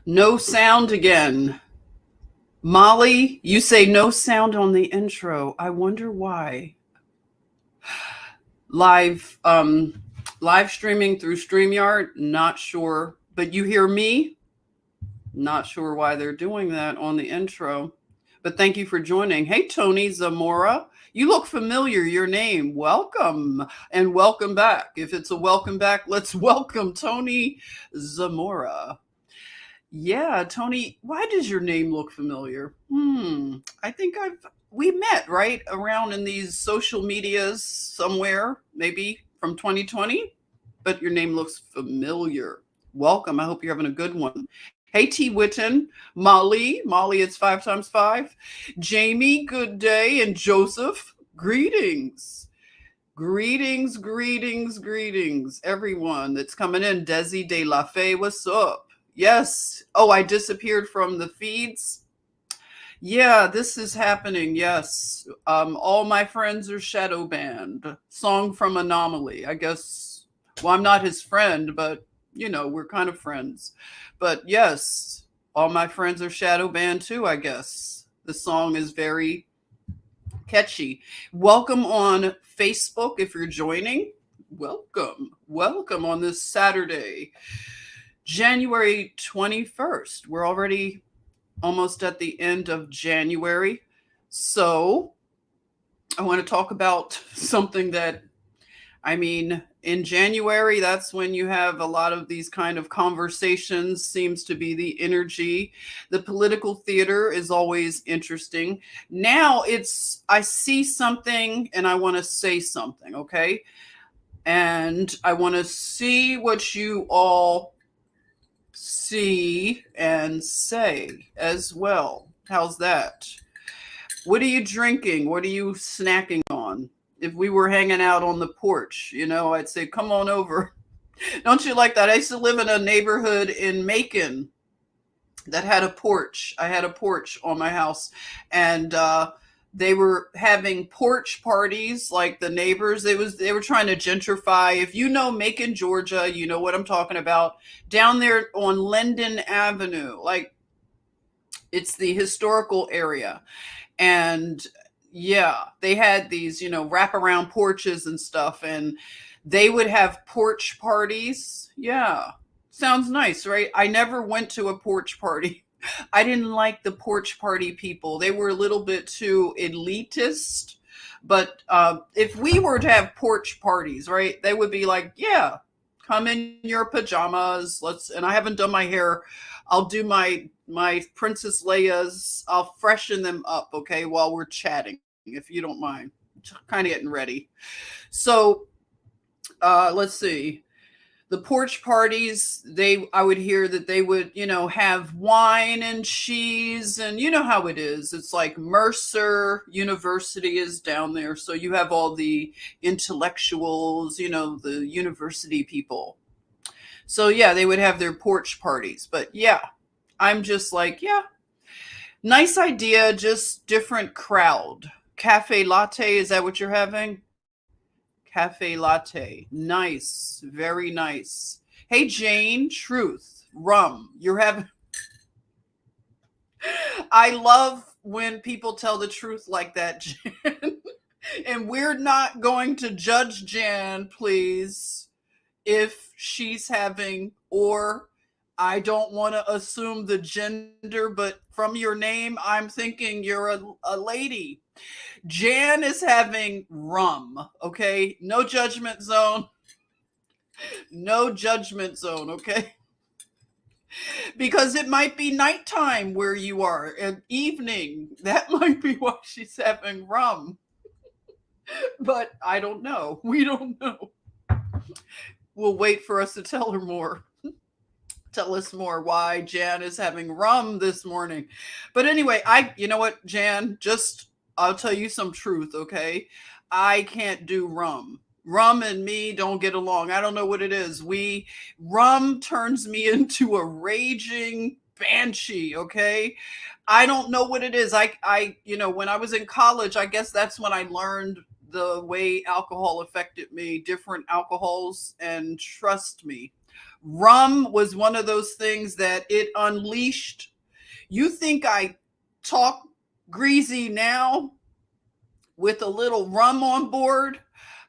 No sound again. Molly, you say no sound on the intro. I wonder why. Live live streaming through StreamYard, not sure. But you hear me? Not sure why they're doing that on the intro. But thank you for joining. Hey Tony Zamora. You look familiar, your name. Welcome and welcome back. If it's a welcome back, let's welcome Tony Zamora. Yeah, Tony, why does your name look familiar? I think we met right around in these social medias somewhere, maybe from 2020, but your name looks familiar. Welcome. I hope you're having a good one. Hey, T. Witten, Molly, it's five times five. Jamie, good day. And Joseph, greetings. Greetings, everyone that's coming in. Desi de la Fe, what's up? Yes. Oh, I disappeared from the feeds. Yeah, this is happening. Yes. All my friends are shadow banned. Song from Anomaly. I guess, well, I'm not his friend, but, we're kind of friends. But yes, all my friends are shadow banned too, I guess. The song is very catchy. Welcome on Facebook if you're joining. Welcome on this Saturday, January 21st. We're already almost at the end of January. So I want to talk about something that, in January, that's when you have a lot of these kind of conversations, seems to be the energy. The political theater is always interesting. Now I see something and I want to say something, okay? And I want to see what you all see and say as well. How's that? What are you drinking? What are you snacking on? If we were hanging out on the porch, I'd say, come on over. Don't you like that? I used to live in a neighborhood in Macon that had a porch. I had a porch on my house, and they were having porch parties, like the neighbors. They were trying to gentrify. If you know Macon, Georgia, you know what I'm talking about. Down there on Linden Avenue, like it's the historical area. And yeah, they had these, wraparound porches and stuff, and they would have porch parties. Yeah. Sounds nice, right? I never went to a porch party. I didn't like the porch party people. They were a little bit too elitist. But if we were to have porch parties, right, they would be like, yeah, come in your pajamas. And I haven't done my hair. I'll do my Princess Leia's. I'll freshen them up, okay, while we're chatting, if you don't mind. Kind of getting ready. So let's see. The porch parties, I would hear that they would, have wine and cheese, and you know how it is. It's like Mercer University is down there, so you have all the intellectuals, the university people. So yeah, they would have their porch parties. But yeah, I'm just like, yeah, nice idea, just different crowd. Cafe latte, is that what you're having? Cafe latte. Nice. Very nice. Hey, Jane, truth, rum. You're having. I love when people tell the truth like that, Jan. And we're not going to judge Jan, please, if she's having, or I don't want to assume the gender, but from your name, I'm thinking you're a lady. Jan is having rum, okay? No judgment zone. No judgment zone, okay? Because it might be nighttime where you are, and evening. That might be why she's having rum. But I don't know. We don't know. We'll wait for us to tell her more. Tell us more why Jan is having rum this morning. But anyway, you know what, Jan, I'll tell you some truth, okay? I can't do rum. Rum and me don't get along. I don't know what it is. Rum turns me into a raging banshee, okay? I don't know what it is. When I was in college, I guess that's when I learned the way alcohol affected me, different alcohols, and trust me, Rum was one of those things that it unleashed. You think I talk greasy now with a little rum on board?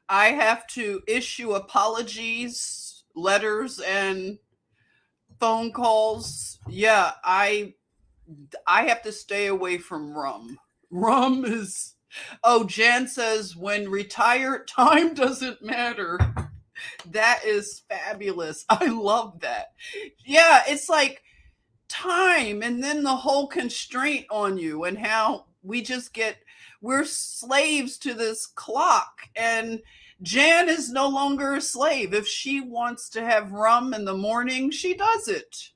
I have to issue apologies, letters, and phone calls. Yeah, I have to stay away from rum. Rum is, oh, Jan says when retired, time doesn't matter. That is fabulous. I love that. Yeah, it's like time and then the whole constraint on you and how we're slaves to this clock. And Jan is no longer a slave. If she wants to have rum in the morning, she does it.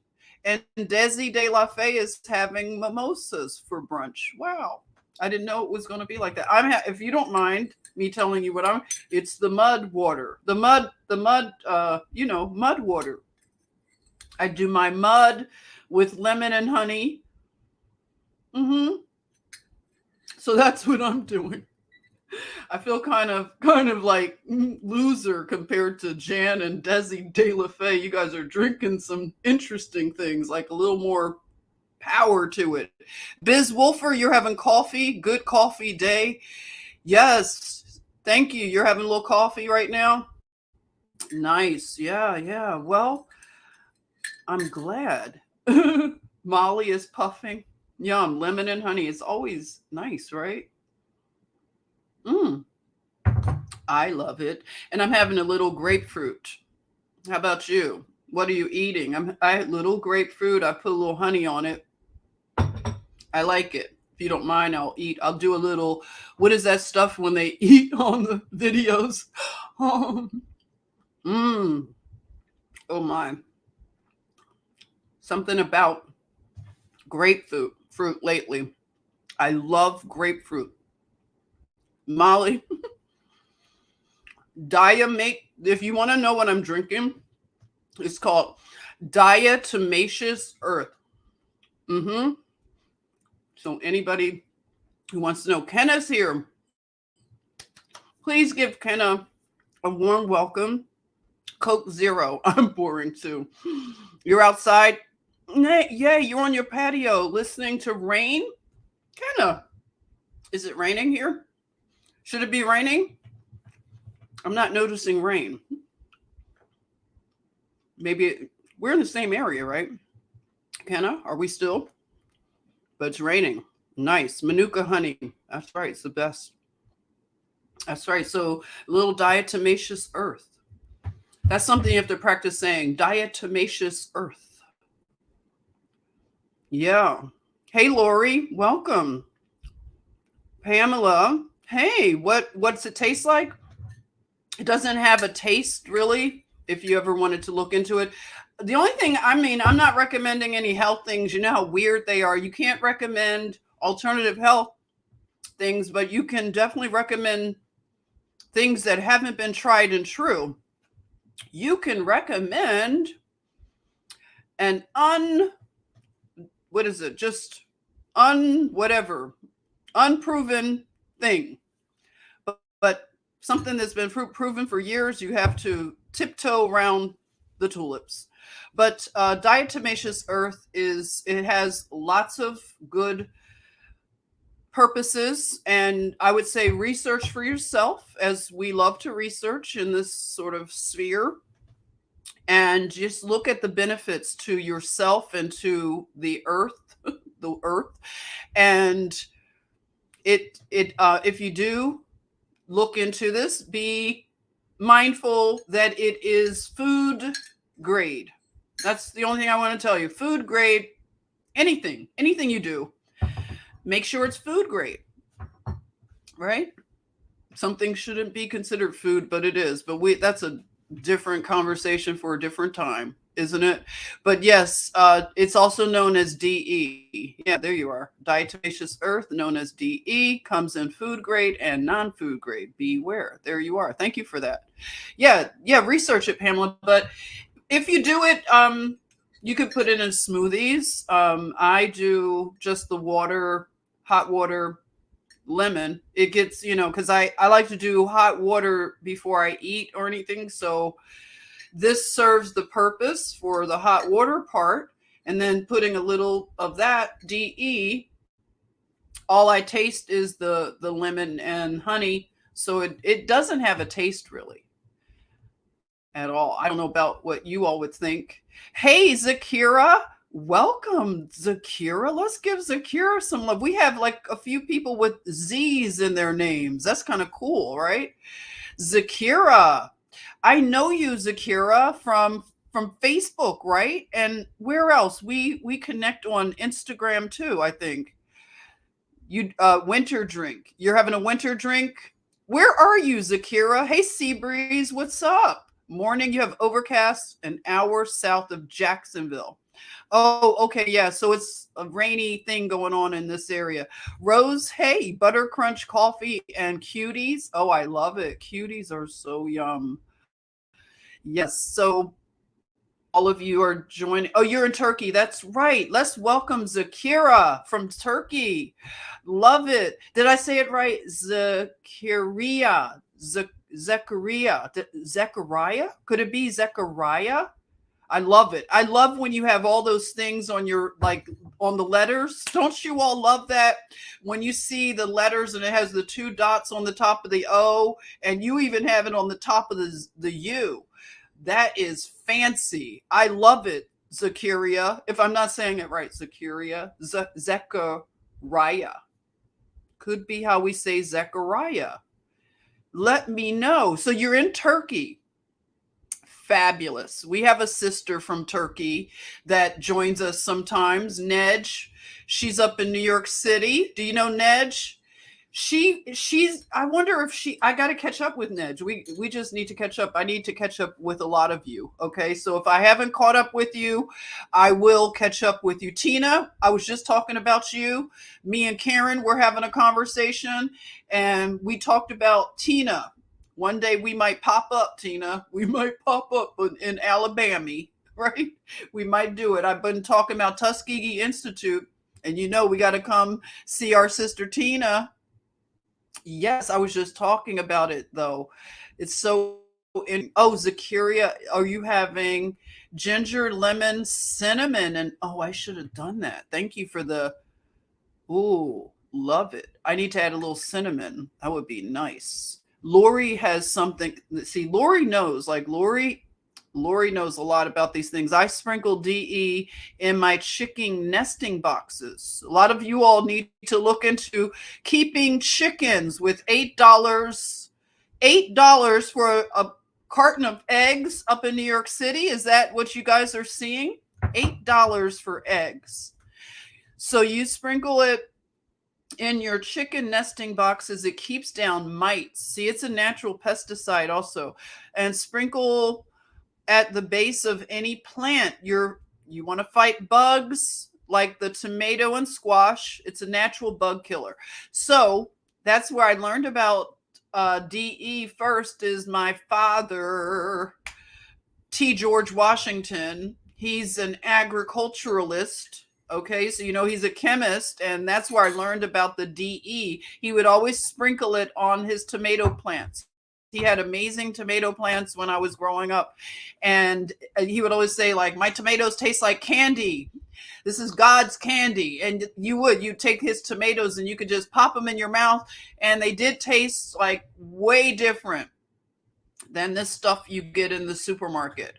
And Desi de la Fay is having mimosas for brunch. Wow. I didn't know it was going to be like that. If you don't mind me telling you it's the mud water. Mud water. I do my mud with lemon and honey. So that's what I'm doing. I feel kind of like loser compared to Jan and Desi de la Fay. You guys are drinking some interesting things, like a little more power to it. Biz Wolfer, you're having coffee. Good coffee day. Yes. Thank you. You're having a little coffee right now. Nice. Yeah. Well, I'm glad. Molly is puffing. Yum. Lemon and honey. It's always nice, right? I love it. And I'm having a little grapefruit. How about you? What are you eating? I had little grapefruit. I put a little honey on it. I like it. If you don't mind, I'll do a little, what is that stuff when they eat on the videos? Oh my. Something about grapefruit lately. I love grapefruit. Molly, if you want to know what I'm drinking, it's called Diatomaceous Earth. So anybody who wants to know, Kenna's here. Please give Kenna a warm welcome. Coke Zero. I'm boring too. You're outside? Yeah, you're on your patio listening to rain? Kenna, is it raining here? Should it be raining? I'm not noticing rain. Maybe we're in the same area, right? Kenna, are we still? But it's raining. Nice. Manuka honey. That's right. It's the best. That's right. So a little diatomaceous earth. That's something you have to practice saying. Diatomaceous earth. Yeah. Hey, Lori. Welcome. Pamela. Hey, what's it taste like? It doesn't have a taste, really, if you ever wanted to look into it. The only thing, I'm not recommending any health things. You know how weird they are. You can't recommend alternative health things, but you can definitely recommend things that haven't been tried and true. You can recommend an unproven thing. But something that's been proven for years, you have to tiptoe around the tulips. But diatomaceous earth it has lots of good purposes, and I would say research for yourself, as we love to research in this sort of sphere, and just look at the benefits to yourself and to the earth, and if you do look into this, be mindful that it is food grade. That's the only thing I want to tell you. Food grade, anything you do, make sure it's food grade, right? Something shouldn't be considered food, but it is. But that's a different conversation for a different time, isn't it? But yes, it's also known as DE. Yeah, there you are. Diatomaceous earth, known as DE, comes in food grade and non-food grade. Beware. There you are. Thank you for that. Yeah, research it, Pamela. But if you do it, you could put it in smoothies. I do just the water, hot water, lemon. It gets, because I like to do hot water before I eat or anything. So This serves the purpose for the hot water part, and then putting a little of that DE. All I taste is the lemon and honey, so it doesn't have a taste really at all. I don't know about what you all would think. Hey, Zakira. Welcome, Zakira. Let's give Zakira some love. We have like a few people with Z's in their names. That's kind of cool, right? Zakira. I know you, Zakira, from Facebook, right? And where else? We connect on Instagram too, I think. You winter drink. You're having a winter drink? Where are you, Zakira? Hey, Seabreeze, what's up? Morning, you have overcast an hour south of Jacksonville. Oh, okay, yeah. So it's a rainy thing going on in this area. Rose, hey, butter crunch coffee and cuties. Oh, I love it. Cuties are so yum. Yes. So all of you are joining. Oh, you're in Turkey. That's right. Let's welcome Zakira from Turkey. Love it. Did I say it right? Zakaria. Zechariah. Zechariah? Could it be Zechariah? I love it. I love when you have all those things on your, like, on the letters. Don't you all love that? When you see the letters and it has the two dots on the top of the O, and you even have it on the top of the U. That is fancy. I love it, Zakaria. If I'm not saying it right, Zakaria. Zechariah. Could be how we say Zechariah. Let me know. So you're in Turkey. Fabulous. We have a sister from Turkey that joins us sometimes, Nedge. She's up in New York City. Do you know Nedge? She's I wonder if I got to catch up with Nedge. We just need to catch up. I need to catch up with a lot of you. Okay? So if I haven't caught up with you, I will catch up with you. Tina, I was just talking about you. Me and Karen were having a conversation and we talked about Tina. One day we might pop up, Tina. We might pop up in Alabama, right? We might do it. I've been talking about Tuskegee Institute, and we got to come see our sister Tina. Yes, I was just talking about it though. It's so oh, Zakiria, are you having ginger, lemon, cinnamon? And oh, I should have done that. Thank you for the ooh, love it. I need to add a little cinnamon. That would be nice. Lori has something. See, Lori knows. Like Lori knows a lot about these things. I sprinkle DE in my chicken nesting boxes. A lot of you all need to look into keeping chickens with $8 for a carton of eggs up in New York City. Is that what you guys are seeing? $8 for eggs. So you sprinkle it in your chicken nesting boxes. It keeps down mites. See, it's a natural pesticide also. And sprinkle at the base of any plant. You want to fight bugs like the tomato and squash. It's a natural bug killer. So that's where I learned about DE first. Is my father, T. George Washington. He's an agriculturalist. Okay, so he's a chemist, and that's where I learned about the DE. He would always sprinkle it on his tomato plants. He had amazing tomato plants when I was growing up, and he would always say, like, my tomatoes taste like candy. This is God's candy. And you'd take his tomatoes and you could just pop them in your mouth, and they did taste like way different than this stuff you get in the supermarket.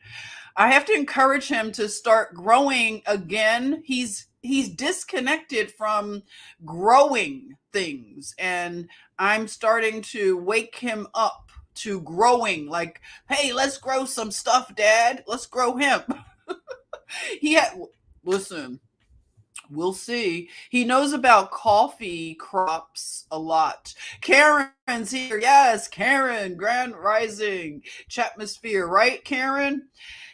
I have to encourage him to start growing again. He's disconnected from growing things, and I'm starting to wake him up to growing. Like, hey, let's grow some stuff, Dad. Let's grow hemp. Listen, we'll see. He knows about coffee crops a lot. Karen's here. Yes, Karen, Grand Rising, Chatmosphere, right, Karen?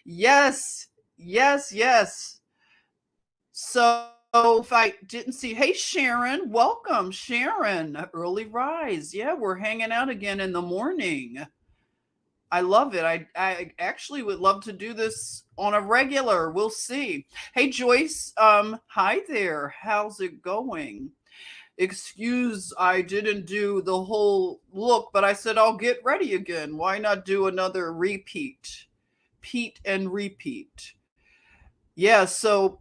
Yes, yes, yes. So if I didn't see, hey, Sharon, welcome, Sharon. Early rise. Yeah, we're hanging out again in the morning. I love it. I actually would love to do this on a regular. We'll see. Hey, Joyce. Hi there. How's it going? Excuse, I didn't do the whole look, but I said I'll get ready again. Why not do another repeat? Pete and repeat. Yeah, so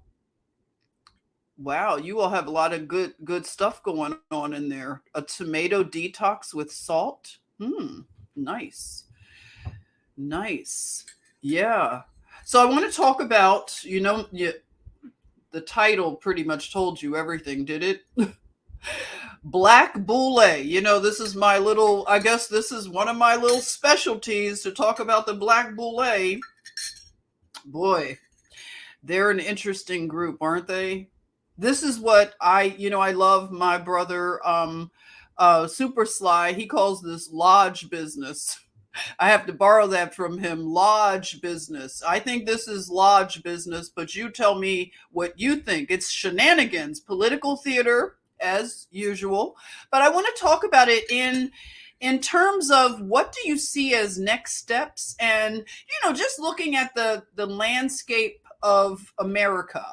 wow, you all have a lot of good stuff going on in there. A tomato detox with salt. Nice. Nice. Yeah. So I want to talk about, the title pretty much told you everything, did it? Black Boulé. This is I guess this is one of my little specialties to talk about the Black Boulé. Boy, they're an interesting group, aren't they? This is what I love my brother, Super Sly. He calls this lodge business. I have to borrow that from him. Lodge business. I think this is lodge business, but you tell me what you think. It's shenanigans, political theater as usual. But I want to talk about it in terms of what do you see as next steps, and just looking at the landscape of America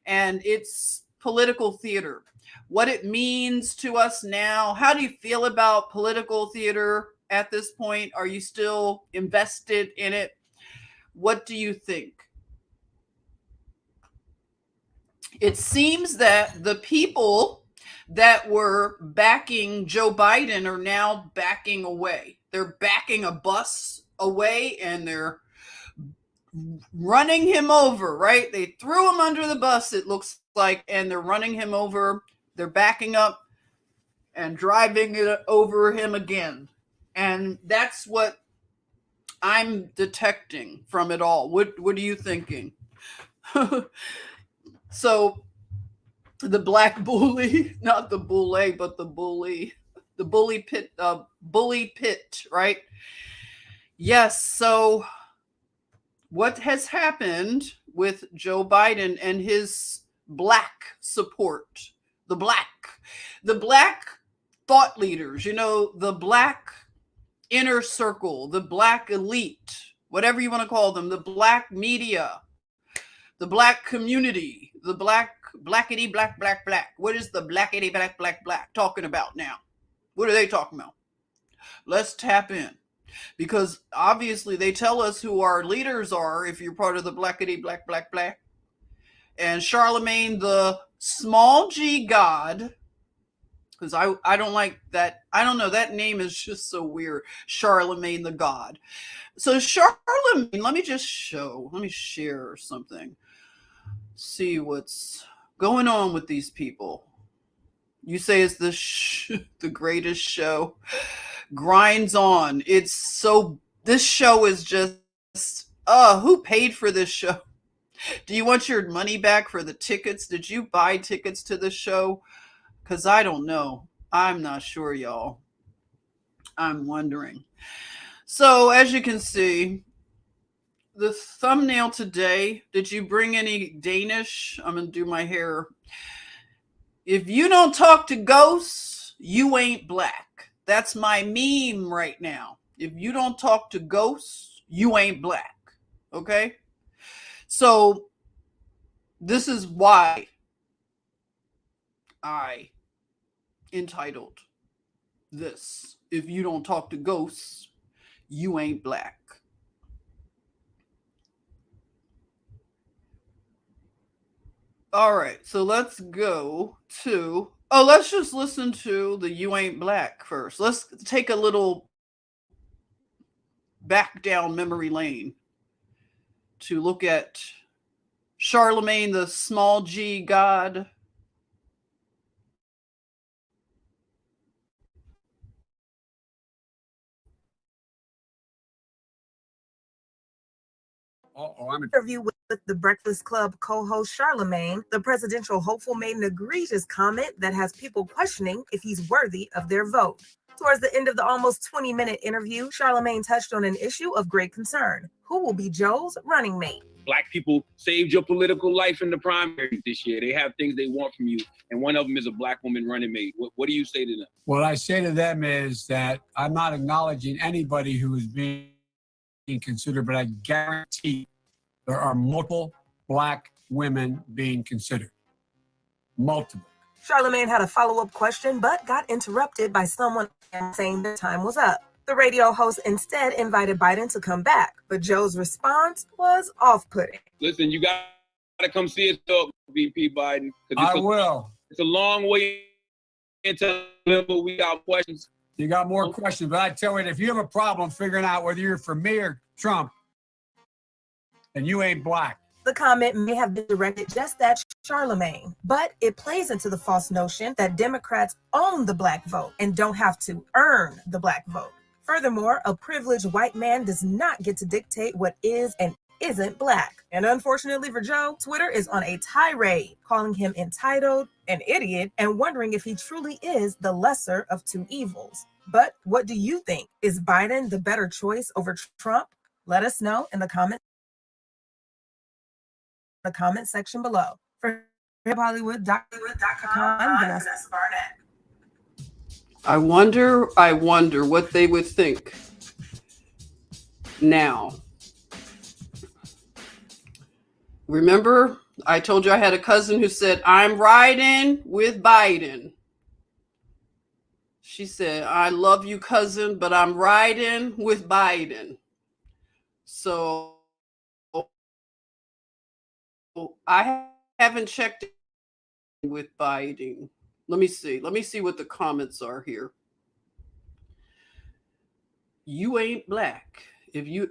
and its political theater, what it means to us now. How do you feel about political theater at this point? Are you still invested in it? What do you think? It seems that the people that were backing Joe Biden are now backing away. They're backing a bus away and they're running him over, right? They threw him under the bus, it looks like, and they're running him over. They're backing up and driving it over him again. And that's what I'm detecting from it all. What are you thinking? So the Black Bully, not the Boulé, but the Bully, the Bully Pit, right? Yes. So what has happened with Joe Biden and his black support, the black thought leaders, the black inner circle, the black elite, whatever you want to call them, the black media, the black community, the blackity black. What is the blackity black talking about now? What are they talking about? Let's tap in, because obviously they tell us who our leaders are if you're part of the blackity black. And Charlemagne, the small g god, because I don't like that. I don't know. That name is just so weird. Charlemagne the God. So Charlemagne, let me share something. See what's going on with these people. You say it's the greatest show. Grinds on. This show is just, who paid for this show? Do you want your money back for the tickets? Did you buy tickets to the show? Because I don't know. I'm not sure, y'all. I'm wondering. So as you can see, the thumbnail today, did you bring any Danish? I'm going to do my hair. If you don't talk to ghosts, you ain't black. That's my meme right now. If you don't talk to ghosts, you ain't black. Okay? So this is why I entitled this, if you don't talk to ghosts, you ain't black. All right, so let's go to, let's just listen to the You Ain't Black first. Let's take a little back down memory lane to look at Charlemagne, the small g god. I'm interview with the Breakfast Club co-host Charlemagne. The presidential hopeful made an egregious comment that has people questioning if he's worthy of their vote. Towards the end of the almost 20-minute interview, Charlemagne touched on an issue of great concern. Who will be Joe's running mate? Black people saved your political life in the primaries this year. They have things they want from you, and one of them is a black woman running mate. What do you say to them? What I say to them is that I'm not acknowledging anybody who is being considered, but I guarantee there are multiple black women being considered. Multiple. Charlemagne had a follow-up question, but got interrupted by someone saying the time was up. The radio host instead invited Biden to come back, but Joe's response was off-putting. Listen, you got to come see us talk, VP Biden. I will. It's a long way into but we got questions. You got more questions, but I tell you, if you have a problem figuring out whether you're for me or Trump, then you ain't black. The comment may have been directed just at Charlemagne, but it plays into the false notion that Democrats own the black vote and don't have to earn the black vote. Furthermore, a privileged white man does not get to dictate what is and isn't black. And unfortunately for Joe, Twitter is on a tirade, calling him entitled, an idiot, and wondering if he truly is the lesser of two evils. But what do you think? Is Biden the better choice over Trump? Let us know in the comment section below. For HipHollywood.com, I'm Vanessa Barnett. I wonder what they would think now. Remember, I told you I had a cousin who said, I'm riding with Biden. She said, I love you, cousin, but I'm riding with Biden. So I haven't checked with Biden. Let me see what the comments are here. You ain't black.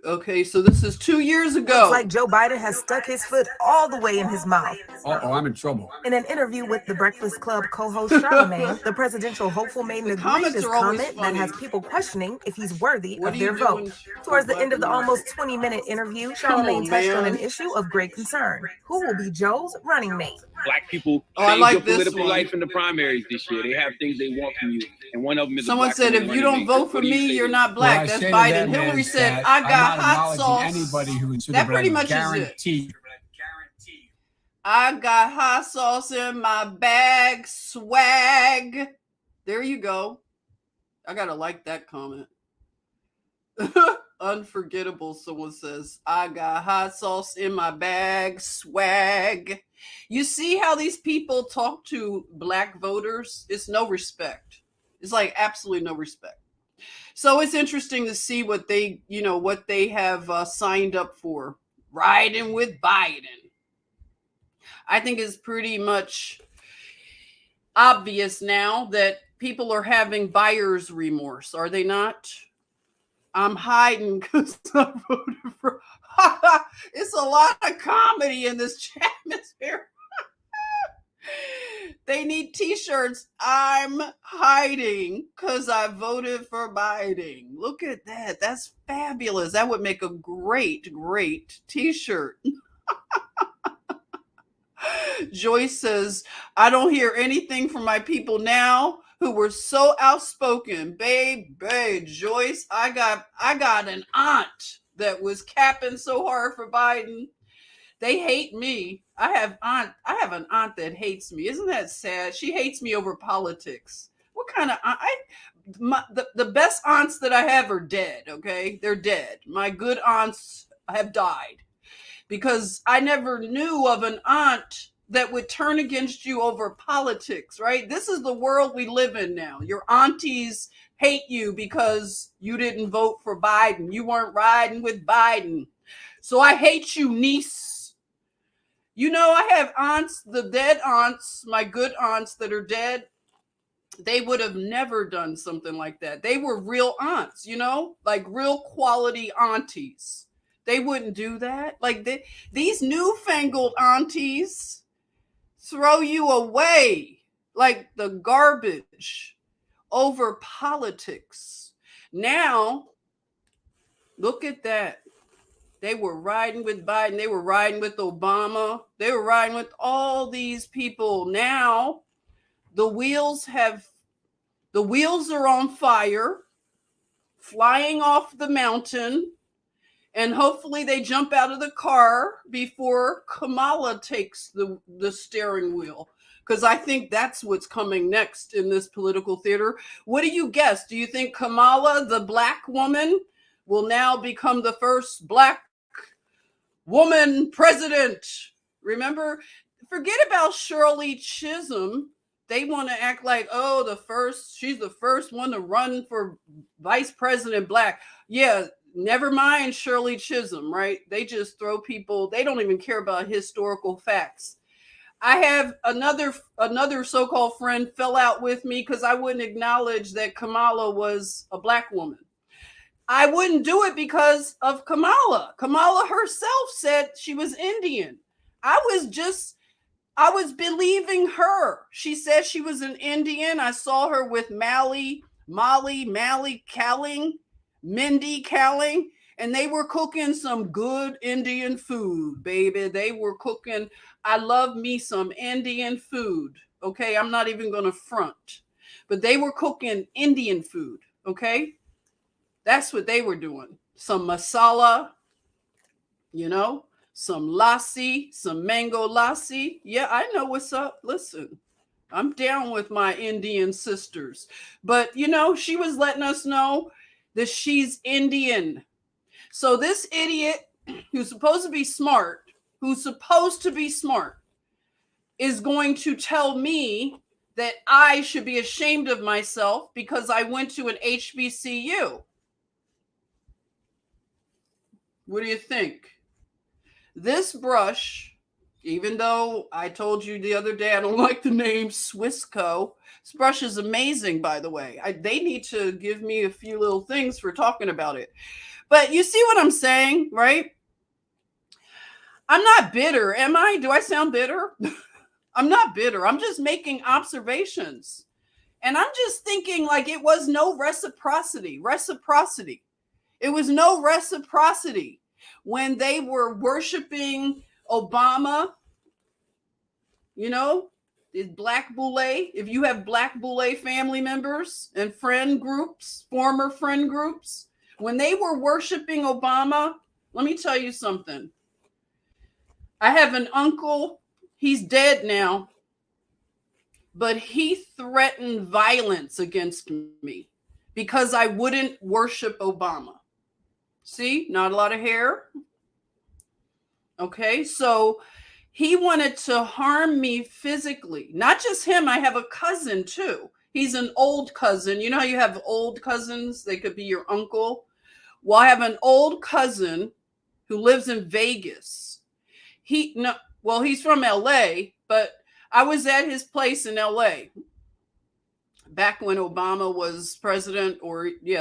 Okay, so this is 2 years ago. Looks like Joe Biden has stuck his foot all the way in his mouth. Uh-oh, I'm in trouble. In an interview with the Breakfast Club co-host Charlemagne, the presidential hopeful made an egregious comment that has people questioning if he's worthy of their vote. Towards the end of the almost 20-minute interview, Charlemagne touched on an issue of great concern. Who will be Joe's running mate? Black people I change like your this political one. life in the primaries this year. They have things they want from you, and one of them is Someone said, if you don't vote for me, you're not black. That's Biden. Hillary said, I got hot sauce. Anybody who that pretty much is it. I got hot sauce in my bag, swag. There you go. I gotta like that comment. Unforgettable, someone says. I got hot sauce in my bag, swag. You see how these people talk to black voters? It's no respect. It's like absolutely no respect. So it's interesting to see what they have signed up for. Riding with Biden. I think it's pretty much obvious now that people are having buyer's remorse, are they not? I'm hiding because I voted for. It's a lot of comedy in this atmosphere. They need t-shirts. I'm hiding because I voted for Biden. Look at that. That's fabulous. That would make a great, great t-shirt. Joyce says, I don't hear anything from my people now who were so outspoken. Babe, Joyce, I got an aunt that was capping so hard for Biden. They hate me. I have an aunt that hates me. Isn't that sad? She hates me over politics. What kind of aunt? The best aunts that I have are dead, okay? They're dead. My good aunts have died because I never knew of an aunt that would turn against you over politics, right? This is the world we live in now. Your aunties hate you because you didn't vote for Biden. You weren't riding with Biden. So I hate you, niece. You know, I have aunts, the dead aunts, my good aunts that are dead. They would have never done something like that. They were real aunts, like real quality aunties. They wouldn't do that. Like these newfangled aunties throw you away like the garbage over politics. Now, look at that. They were riding with Biden. They were riding with Obama. They were riding with all these people. Now, the wheels are on fire, flying off the mountain, and hopefully they jump out of the car before Kamala takes the steering wheel. Because I think that's what's coming next in this political theater. What do you guess? Do you think Kamala, the black woman, will now become the first black woman president? Remember, forget about Shirley Chisholm. They want to act like, oh, she's the first one to run for vice president black. Yeah, never mind Shirley Chisholm, right? They just throw people, they don't even care about historical facts. I have another so-called friend fell out with me because I wouldn't acknowledge that Kamala was a black woman. I wouldn't do it because of Kamala. Kamala herself said she was Indian. I was believing her. She said she was an Indian. I saw her with Mally Cowling, Mindy Cowling, and they were cooking some good Indian food, baby. They were cooking. I love me some Indian food. Okay, I'm not even going to front, but they were cooking Indian food. Okay, that's what they were doing. Some masala, some lassi, some mango lassi. Yeah, I know what's up. Listen, I'm down with my Indian sisters. But, she was letting us know that she's Indian. So this idiot who's supposed to be smart, is going to tell me that I should be ashamed of myself because I went to an HBCU. What do you think? This brush, even though I told you the other day I don't like the name Swissco, this brush is amazing, by the way. They need to give me a few little things for talking about it. But you see what I'm saying, right? I'm not bitter, am I? Do I sound bitter? I'm not bitter. I'm just making observations. And I'm just thinking like it was no reciprocity. It was no reciprocity when they were worshiping Obama, Black Boulé. If you have Black Boulé family members and former friend groups, when they were worshiping Obama, let me tell you something. I have an uncle, he's dead now, but he threatened violence against me because I wouldn't worship Obama. See, not a lot of hair. Okay, so he wanted to harm me physically. Not just him, I have a cousin too. He's an old cousin. You know how you have old cousins? They could be your uncle. Well, I have an old cousin who lives in Vegas. He's from LA, but I was at his place in LA back when Obama was president,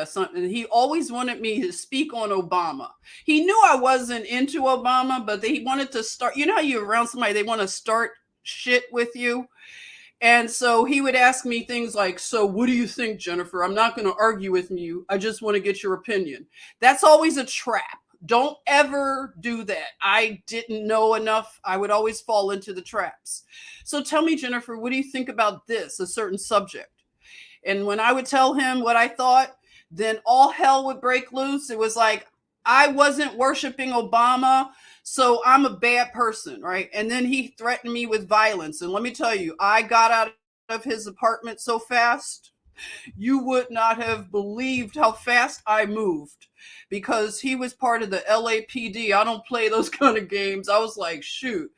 something. He always wanted me to speak on Obama. He knew I wasn't into Obama, but he wanted to start, how you're around somebody, they want to start shit with you. And so he would ask me things like, so what do you think, Jennifer? I'm not going to argue with you. I just want to get your opinion. That's always a trap. Don't ever do that. I didn't know enough. I would always fall into the traps. So tell me, Jennifer, what do you think about this, a certain subject? And when I would tell him what I thought, then all hell would break loose. It was like, I wasn't worshiping Obama, so I'm a bad person, right? And then he threatened me with violence. And let me tell you, I got out of his apartment so fast, you would not have believed how fast I moved because he was part of the LAPD. I don't play those kind of games. I was like, shoot.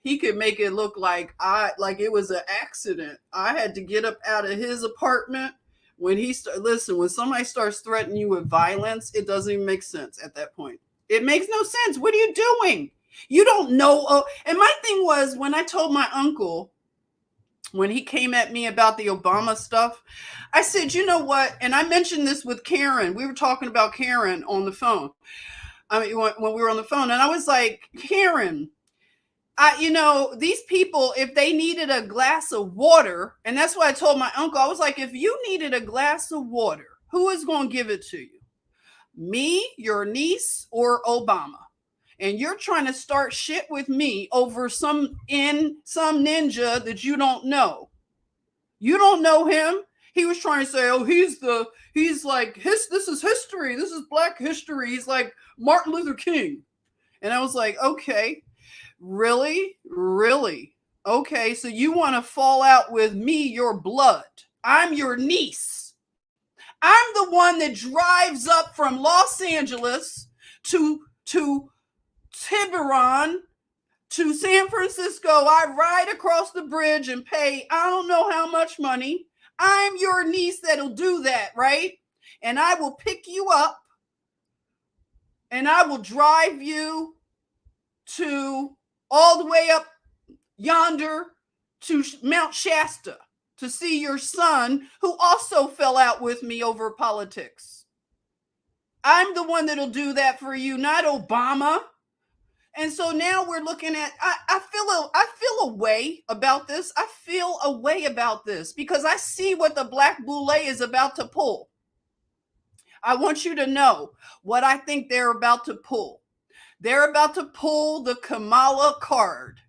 He could make it look like it was an accident. I had to get up out of his apartment. When when somebody starts threatening you with violence, it doesn't even make sense at that point. It makes no sense. What are you doing? You don't know. And my thing was when I told my uncle, when he came at me about the Obama stuff, I said, you know what? And I mentioned this with Karen. We were talking about Karen on the phone. I mean, when we were on the phone, and I was like, Karen, these people, if they needed a glass of water, and that's what I told my uncle, I was like, if you needed a glass of water, who is going to give it to you? Me, your niece, or Obama? And you're trying to start shit with me over some ninja that you don't know. You don't know him. He was trying to say, oh, this is history. This is Black history. He's like Martin Luther King. And I was like, okay. Really? Okay, so you want to fall out with me, your blood. I'm your niece. I'm the one that drives up from Los Angeles to Tiburon to San Francisco. I ride across the bridge and pay, I don't know how much money. I'm your niece that'll do that, right? And I will pick you up and I will drive you to all the way up yonder to Mount Shasta to see your son, who also fell out with me over politics. I'm the one that'll do that for you, not Obama. And so now we're looking at, I feel a way about this. I feel a way about this because I see what the Black Boulé is about to pull. I want you to know what I think they're about to pull. They're about to pull the Kamala card.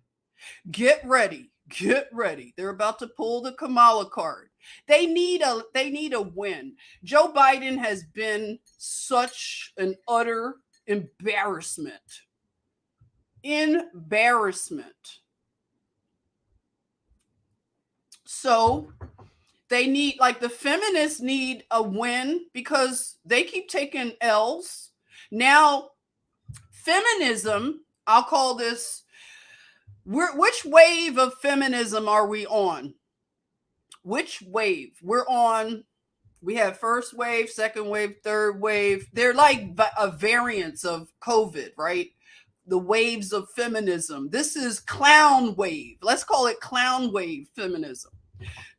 Get ready. Get ready. They're about to pull the Kamala card. They need a win. Joe Biden has been such an utter embarrassment. So they need, like, the feminists need a win because they keep taking L's. Now, feminism, I'll call this, which wave of feminism are we on? Which wave? We have first wave, second wave, third wave. They're like a variance of COVID, right? The waves of feminism. This is clown wave. Let's call it clown wave feminism.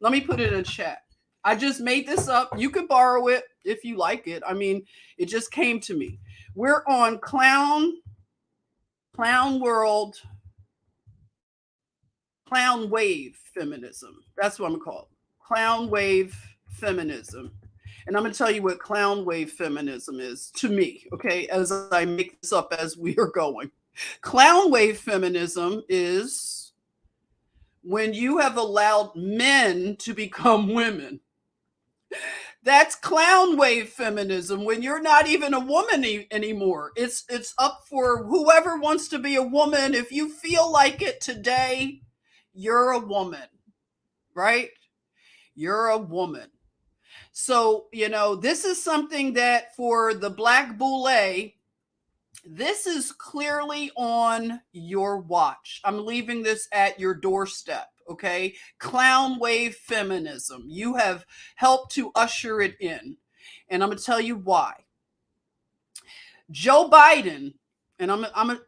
Let me put it in chat. I just made this up. You can borrow it if you like it. I mean, it just came to me. We're on clown world, clown wave feminism. That's what I'm gonna call it. Clown wave feminism. And I'm going to tell you what clown wave feminism is to me, okay, as I make this up as we are going. Clown wave feminism is when you have allowed men to become women. That's clown wave feminism, when you're not even a woman anymore. It's up for whoever wants to be a woman. If you feel like it today, you're a woman, right? You're a woman. So, this is something that for the Black Boulé, this is clearly on your watch. I'm leaving this at your doorstep, okay? Clown wave feminism. You have helped to usher it in. And I'm going to tell you why. Joe Biden, and I'm going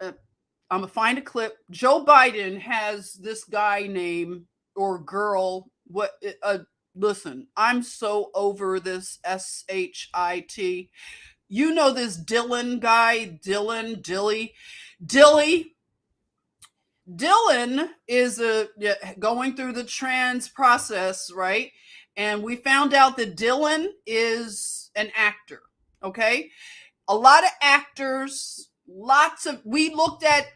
to find a clip. Joe Biden has this guy named, or girl, listen, I'm so over this SHIT. You know this Dylan guy, Dilly. Dylan is going through the trans process, right? And we found out that Dylan is an actor, okay? A lot of actors, we looked at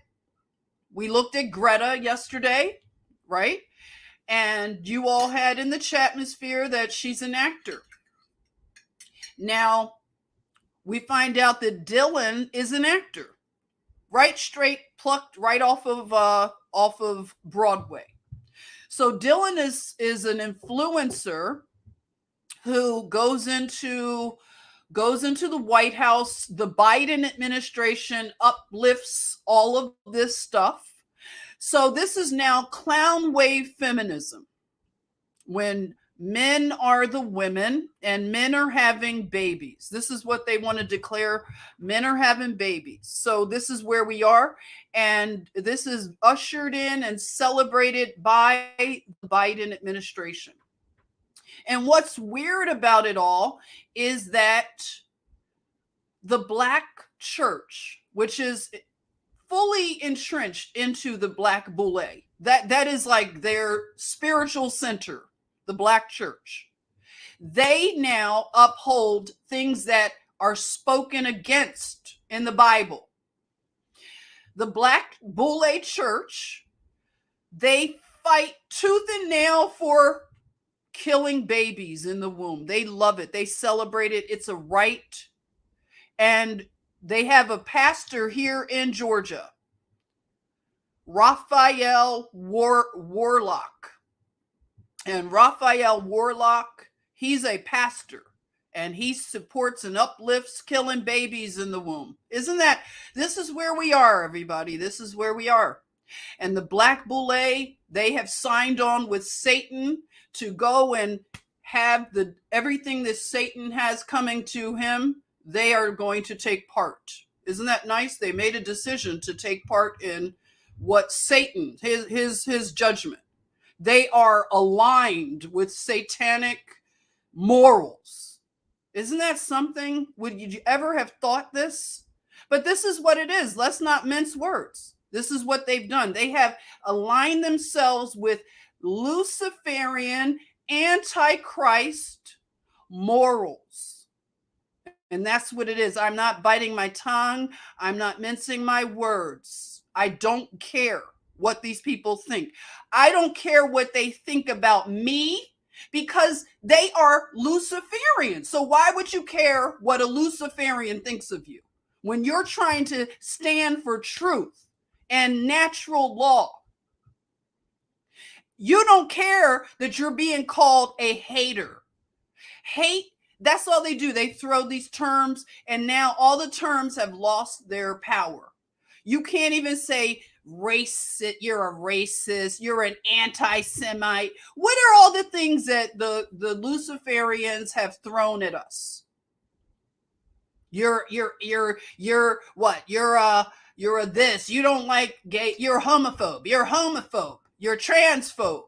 Greta yesterday, right? And you all had in the chatmosphere that she's an actor. Now, we find out that Dylan is an actor, right? Straight plucked right off of Broadway. So Dylan is an influencer who goes into the White House. The Biden administration uplifts all of this stuff. So this is now clown wave feminism, when men are the women and men are having babies. This is what they want to declare. Men are having babies. So this is where we are. And this is ushered in and celebrated by the Biden administration. And what's weird about it all is that the Black church, which is fully entrenched into the Black Boulé, that is like their spiritual center, the Black church. They now uphold things that are spoken against in the Bible. The Black Boulé church, they fight tooth and nail for killing babies in the womb. They love it. They celebrate it. It's a right. And they have a pastor here in Georgia, Raphael Warlock. And Raphael Warlock, he's a pastor, and he supports and uplifts killing babies in the womb. This is where we are, everybody. This is where we are. And the Black Boulé, they have signed on with Satan to go and have everything that Satan has coming to him. They are going to take part. Isn't that nice? They made a decision to take part in what Satan, his judgment. They are aligned with satanic morals. Isn't that something? Would you ever have thought this? But this is what it is. Let's not mince words. This is what they've done. They have aligned themselves with Luciferian, antichrist morals. And that's what it is. I'm not biting my tongue. I'm not mincing my words. I don't care what these people think. I don't care what they think about me, because they are Luciferian. So why would you care what a Luciferian thinks of you when you're trying to stand for truth and natural law? You don't care that you're being called a hater. Hate, that's all they do. They throw these terms, and now all the terms have lost their power. You can't even say racist, you're a racist, you're an anti-Semite. What are all the things that the Luciferians have thrown at us? You're what? You're a this, you don't like gay, you're homophobe, you're transphobe.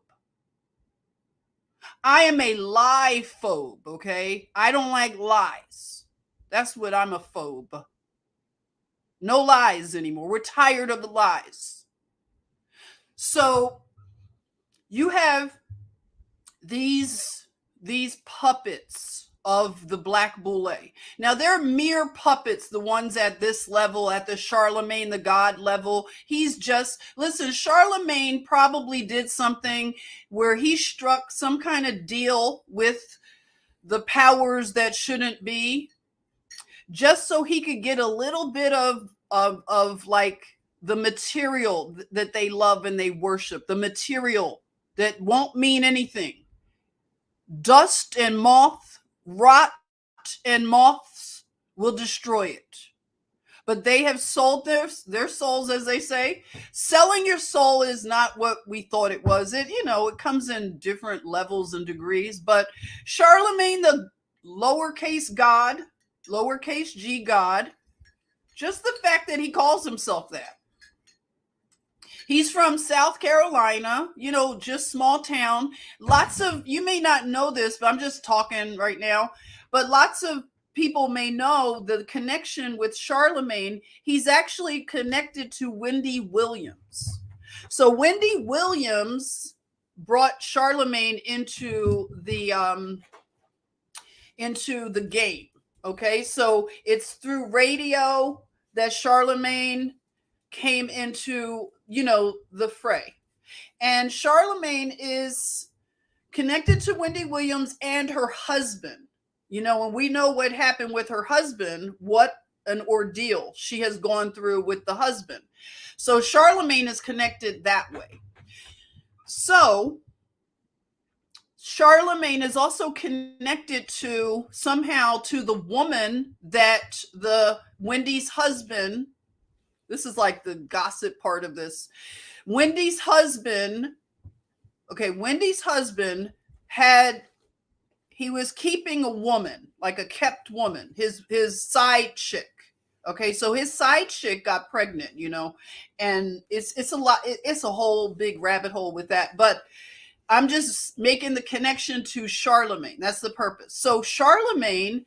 I am a lie phobe, okay? I don't like lies. That's what I'm a phobe. No lies anymore. We're tired of the lies. So you have these puppets of the Black Boulé. Now they're mere puppets, the ones at this level, at the Charlemagne the God level. He's just, listen, Charlemagne probably did something where he struck some kind of deal with the powers that shouldn't be, just so he could get a little bit of like the material that they love and they worship, the material that won't mean anything. Dust and moth, rot and moths will destroy it. But they have sold their souls, as they say. Selling your soul is not what we thought it was. It comes in different levels and degrees. But Charlemagne, the lowercase God, lowercase g God, just the fact that he calls himself that. He's from South Carolina, just small town. Lots of, you may not know this, but I'm just talking right now, but lots of people may know the connection with Charlemagne. He's actually connected to Wendy Williams. So Wendy Williams brought Charlemagne into the game. Okay, so it's through radio that Charlemagne came into, the fray. And Charlemagne is connected to Wendy Williams and her husband. And we know what happened with her husband, what an ordeal she has gone through with the husband. So Charlemagne is connected that way. So Charlemagne is also connected somehow to the woman that the Wendy's husband, this is like the gossip part of this. Wendy's husband he was keeping a woman, like a kept woman, his side chick. Okay, so his side chick got pregnant, and it's a lot. It's a whole big rabbit hole with that, but I'm just making the connection to Charlemagne. That's the purpose. So Charlemagne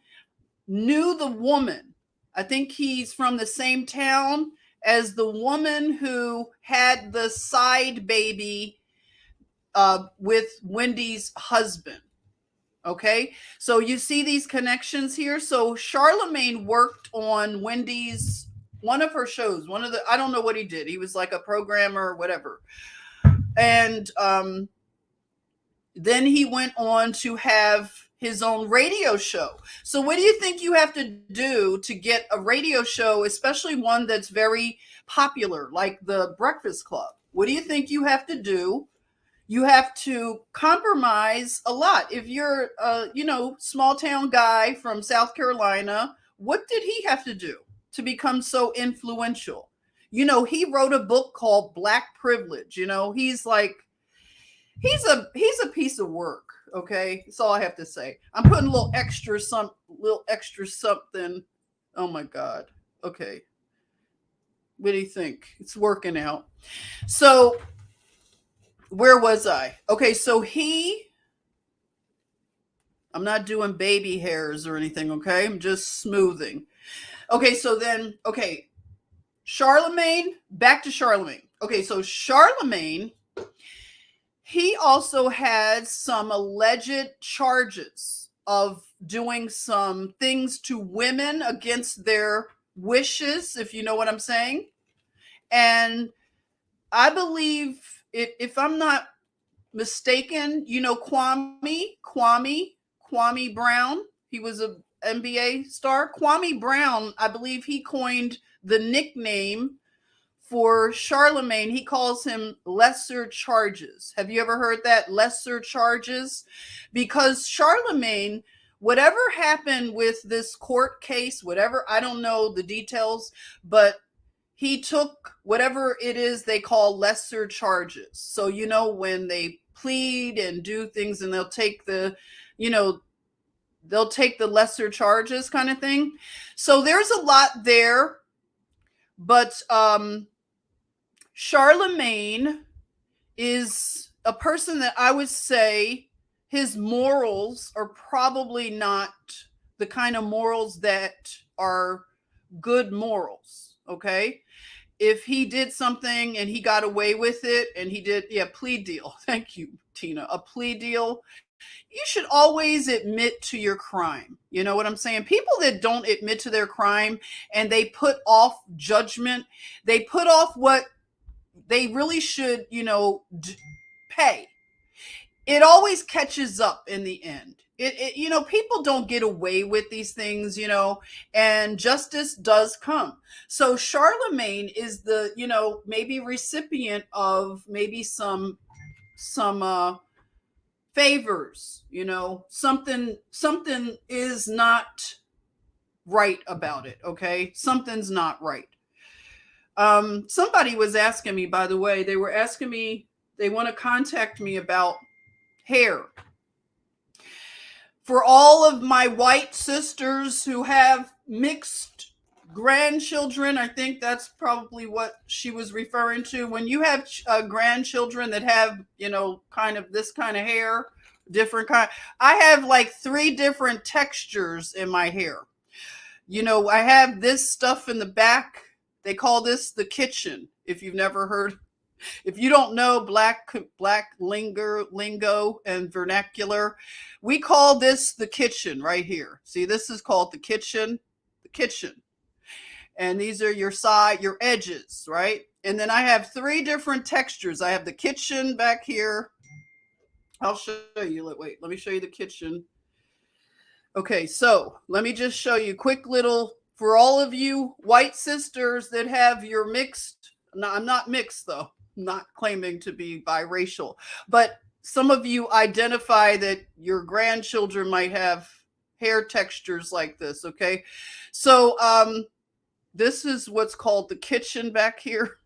knew the woman. I think he's from the same town as the woman who had the side baby with Wendy's husband. Okay, so you see these connections here. So Charlemagne worked on Wendy's, one of her shows, I don't know what he did. He was like a programmer or whatever. And then he went on to have his own radio show. So what do you think you have to do to get a radio show, especially one that's very popular, like the Breakfast Club? What do you think you have to do? You have to compromise a lot. If you're a, small town guy from South Carolina, what did he have to do to become so influential? You know, he wrote a book called Black Privilege. You know, he's like, he's a piece of work. Okay, that's all I have to say. I'm putting a little extra something. Oh my God. Okay, what do you think? It's working out. So where was I? Okay, so I'm not doing baby hairs or anything. Okay, I'm just smoothing. Okay, so then, okay, Charlemagne, back to Charlemagne. Okay, so Charlemagne, he also had some alleged charges of doing some things to women against their wishes, if you know what I'm saying. And I believe, if I'm not mistaken, you know, Kwame Brown, he was a NBA star. Kwame Brown, I believe he coined the nickname for Charlemagne. He calls him lesser charges. Have you ever heard that? Lesser charges? Because Charlemagne, whatever happened with this court case, whatever, I don't know the details, but he took whatever it is they call lesser charges. So, you know, when they plead and do things and they'll take the, you know, they'll take the lesser charges kind of thing. So there's a lot there, but Charlemagne is a person that I would say his morals are probably not the kind of morals that are good morals. Okay. If he did something and he got away with it and he did, plea deal. Thank you, Tina. A plea deal. You should always admit to your crime. You know what I'm saying? People that don't admit to their crime and they put off judgment, they put off what they really should, you know, pay. It always catches up in the end. You know, people don't get away with these things, you know, and justice does come. So Charlemagne is the, you know, maybe recipient of maybe some favors, you know, something is not right about it. Okay. Something's not right. Somebody was asking me, by the way, they were asking me, they want to contact me about hair. For all of my white sisters who have mixed grandchildren, I think that's probably what she was referring to. When you have grandchildren that have, you know, kind of this kind of hair, different kind, I have like 3 different textures in my hair. You know, I have this stuff in the back. They call this the kitchen. If you've never heard, if you don't know black lingo and vernacular, we call this the kitchen right here. See, this is called the kitchen. And these are your edges, right? And then I have 3 different textures. I have the kitchen back here. I'll show you. Wait, let me show you the kitchen. Okay, so let me just show you quick little, for all of you white sisters that have your mixed, no, I'm not mixed though. I'm not claiming to be biracial, but some of you identify that your grandchildren might have hair textures like this. Okay. So, this is what's called the kitchen back here.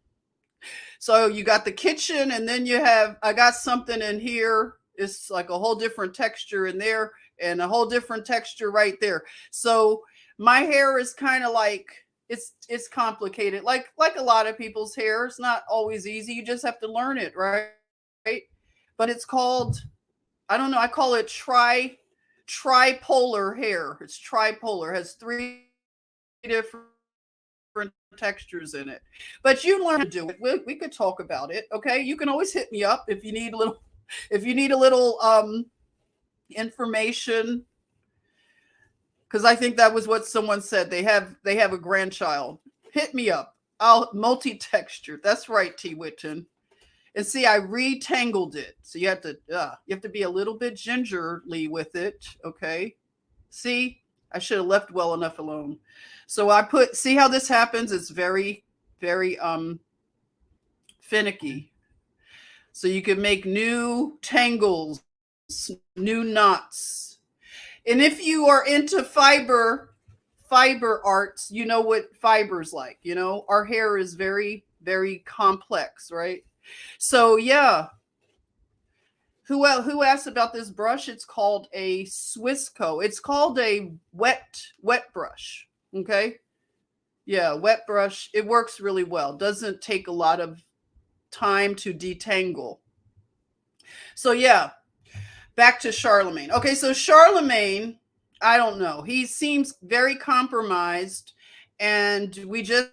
So you got the kitchen and then you have, I got something in here. It's like a whole different texture in there and a whole different texture right there. So my hair is kind of like, it's complicated. Like a lot of people's hair. It's not always easy. You just have to learn it, right? But it's called, I don't know, I call it tripolar hair. It's tripolar. It has 3 different textures in it. But you learn to do it. We could talk about it. Okay. You can always hit me up if you need a little, information. Because I think that was what someone said. They have a grandchild. Hit me up. I'll multi-textured. That's right, T. Whitten. And see, I retangled it. So you have to be a little bit gingerly with it. Okay. See, I should have left well enough alone. So see how this happens? It's very, very finicky. So you can make new tangles, new knots. And if you are into fiber fiber arts, you know what fiber's like, you know, our hair is very, very complex, right? So yeah. Who asked about this brush? It's called a Swissco. It's called a wet brush. Okay. Yeah, wet brush. It works really well. Doesn't take a lot of time to detangle. So yeah, back to Charlemagne. Okay, so Charlemagne, I don't know. He seems very compromised, and we just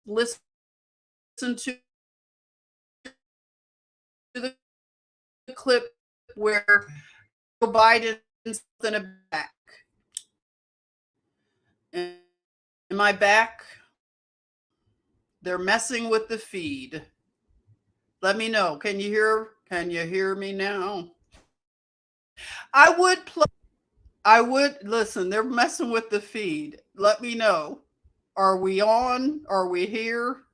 listened to the clip where Joe Biden's in a back. Am I back? They're messing with the feed. Let me know. Can you hear me now? I would listen. They're messing with the feed. Let me know. Are we on? Are we here?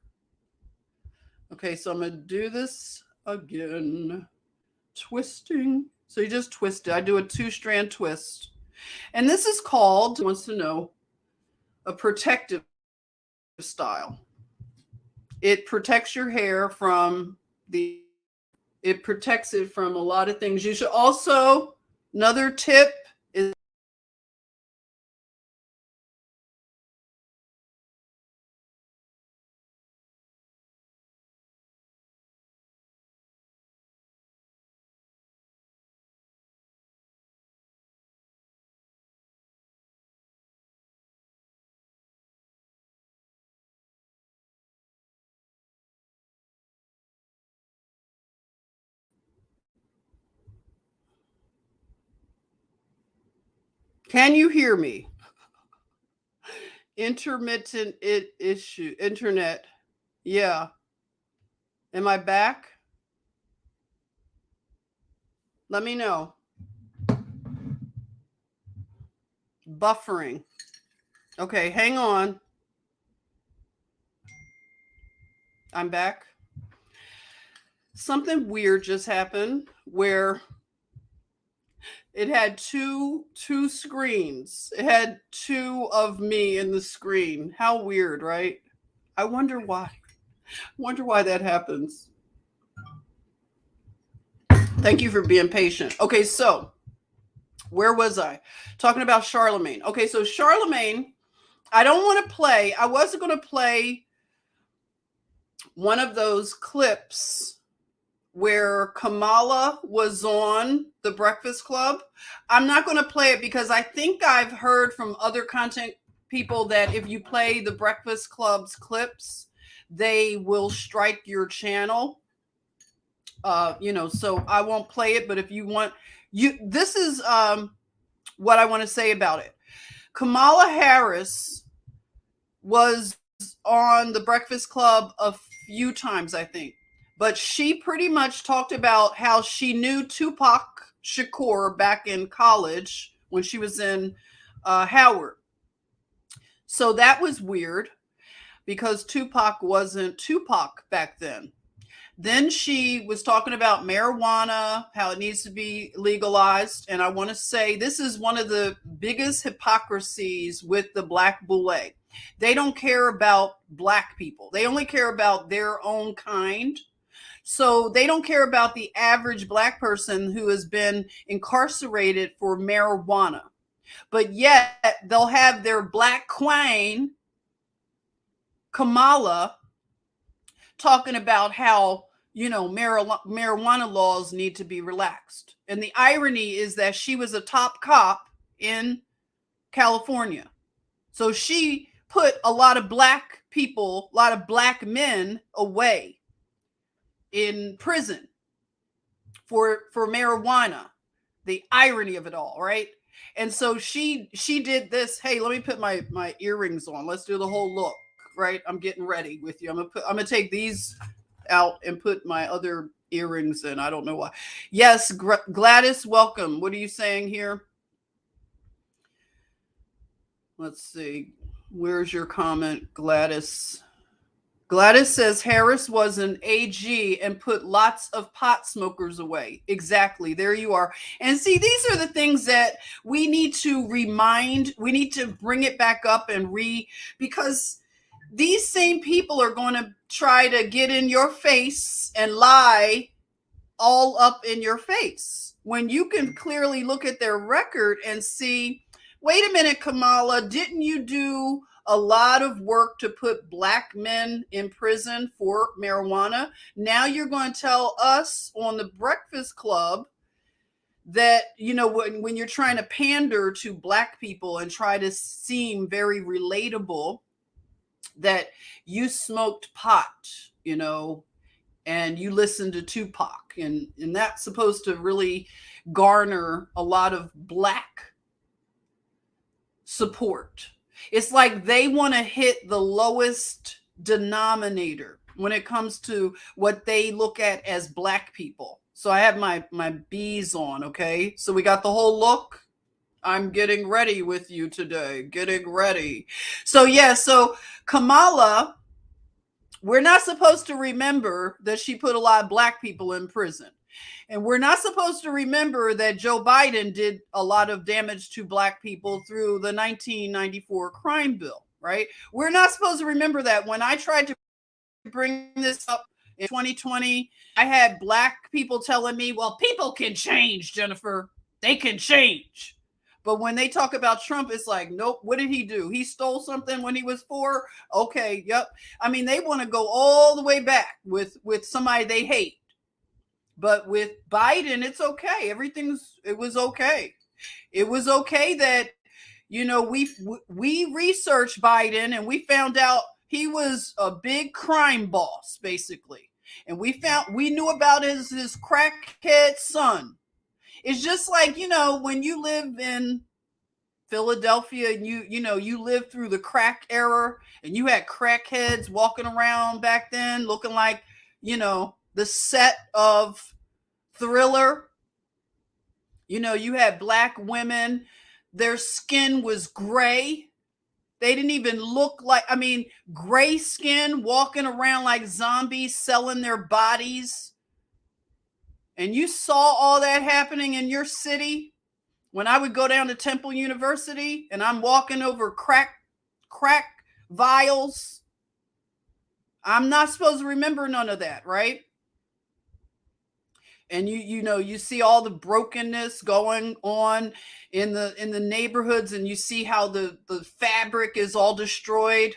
Okay, so I'm going to do this again. Twisting. So you just twist it. I do a 2-strand twist. And this is called, wants to know, a protective style. It protects your hair from it protects it from a lot of things. You should also, another tip is can you hear me? Intermittent issue, internet. Yeah. Am I back? Let me know. Buffering. Okay, hang on. I'm back. Something weird just happened where it had two screens. It had 2 of me in the screen. How weird, right? I wonder why. Wonder why that happens. Thank you for being patient. Okay, so where was I? Talking about Charlemagne. Okay, so Charlemagne, I don't want to play. I wasn't going to play one of those clips where Kamala was on the Breakfast Club. I'm not going to play it because I think I've heard from other content people that if you play the Breakfast Club's clips, they will strike your channel. So I won't play it, but if you want, this is what I want to say about it. Kamala Harris was on the Breakfast Club a few times, I think. But she pretty much talked about how she knew Tupac Shakur back in college when she was in Howard. So that was weird because Tupac wasn't Tupac back then. Then she was talking about marijuana, how it needs to be legalized. And I want to say this is one of the biggest hypocrisies with the Black Boulé. They don't care about Black people. They only care about their own kind. So they don't care about the average Black person who has been incarcerated for marijuana. But yet they'll have their Black queen, Kamala, talking about how, marijuana laws need to be relaxed. And the irony is that she was a top cop in California. So she put a lot of Black people, a lot of Black men away in prison for marijuana. The irony of it all, right? And so she did this. Hey, let me put my earrings on. Let's do the whole look, right? I'm getting ready with you. I'm gonna take these out and put my other earrings in. I don't know why. Yes, Gladys, welcome. What are you saying here? Let's see. Where's your comment, Gladys? Gladys says Harris was an AG and put lots of pot smokers away. Exactly. There you are. And see, these are the things that we need to remind. We need to bring it back up and because these same people are going to try to get in your face and lie all up in your face when you can clearly look at their record and see, wait a minute, Kamala, didn't you do a lot of work to put black men in prison for marijuana? Now you're going to tell us on the Breakfast Club that, you know, when you're trying to pander to black people and try to seem very relatable, that you smoked pot, you know, and you listened to Tupac, and that's supposed to really garner a lot of black support. It's like they want to hit the lowest denominator when it comes to what they look at as black people. So I have my B's on, okay? So we got the whole look. I'm getting ready with you today. Getting ready. So yeah, so Kamala, we're not supposed to remember that she put a lot of black people in prison. And we're not supposed to remember that Joe Biden did a lot of damage to black people through the 1994 crime bill, right? We're not supposed to remember that. When I tried to bring this up in 2020, I had black people telling me, well, people can change, Jennifer. They can change. But when they talk about Trump, it's like, nope, what did he do? He stole something when he was 4? Okay, yep. I mean, they want to go all the way back with somebody they hate. But with Biden, it's okay. It was okay. It was okay that, you know, we researched Biden and we found out he was a big crime boss, basically. And we knew about his crackhead son. It's just like, you know, when you live in Philadelphia and you lived through the crack era and you had crackheads walking around back then looking like, you know, the set of Thriller. You know, you had black women, their skin was gray. They didn't even look like, I mean, gray skin, walking around like zombies, selling their bodies. And you saw all that happening in your city. When I would go down to Temple University and I'm walking over crack vials, I'm not supposed to remember none of that, right? And you see all the brokenness going on in the neighborhoods, and you see how the fabric is all destroyed.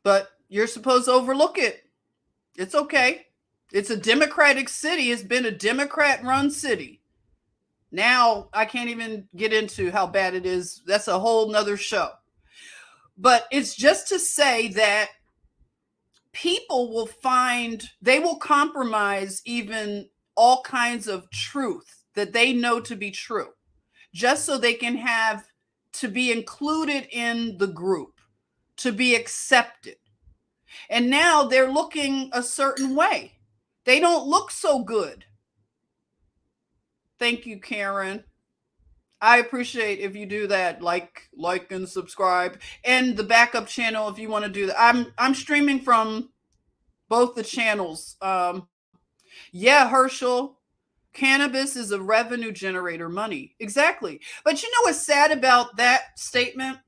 But you're supposed to overlook it. It's okay. It's a Democratic city. It's been a Democrat-run city. Now I can't even get into how bad it is. That's a whole nother show. But it's just to say that people will compromise even all kinds of truth that they know to be true, just so they can have to be included in the group, to be accepted. And now they're looking a certain way. They don't look so good. Thank you, Karen. I appreciate if you do that, like and subscribe, and the backup channel if you want to do that. I'm streaming from both the channels. Yeah, Herschel, cannabis is a revenue generator, money. Exactly. But you know what's sad about that statement?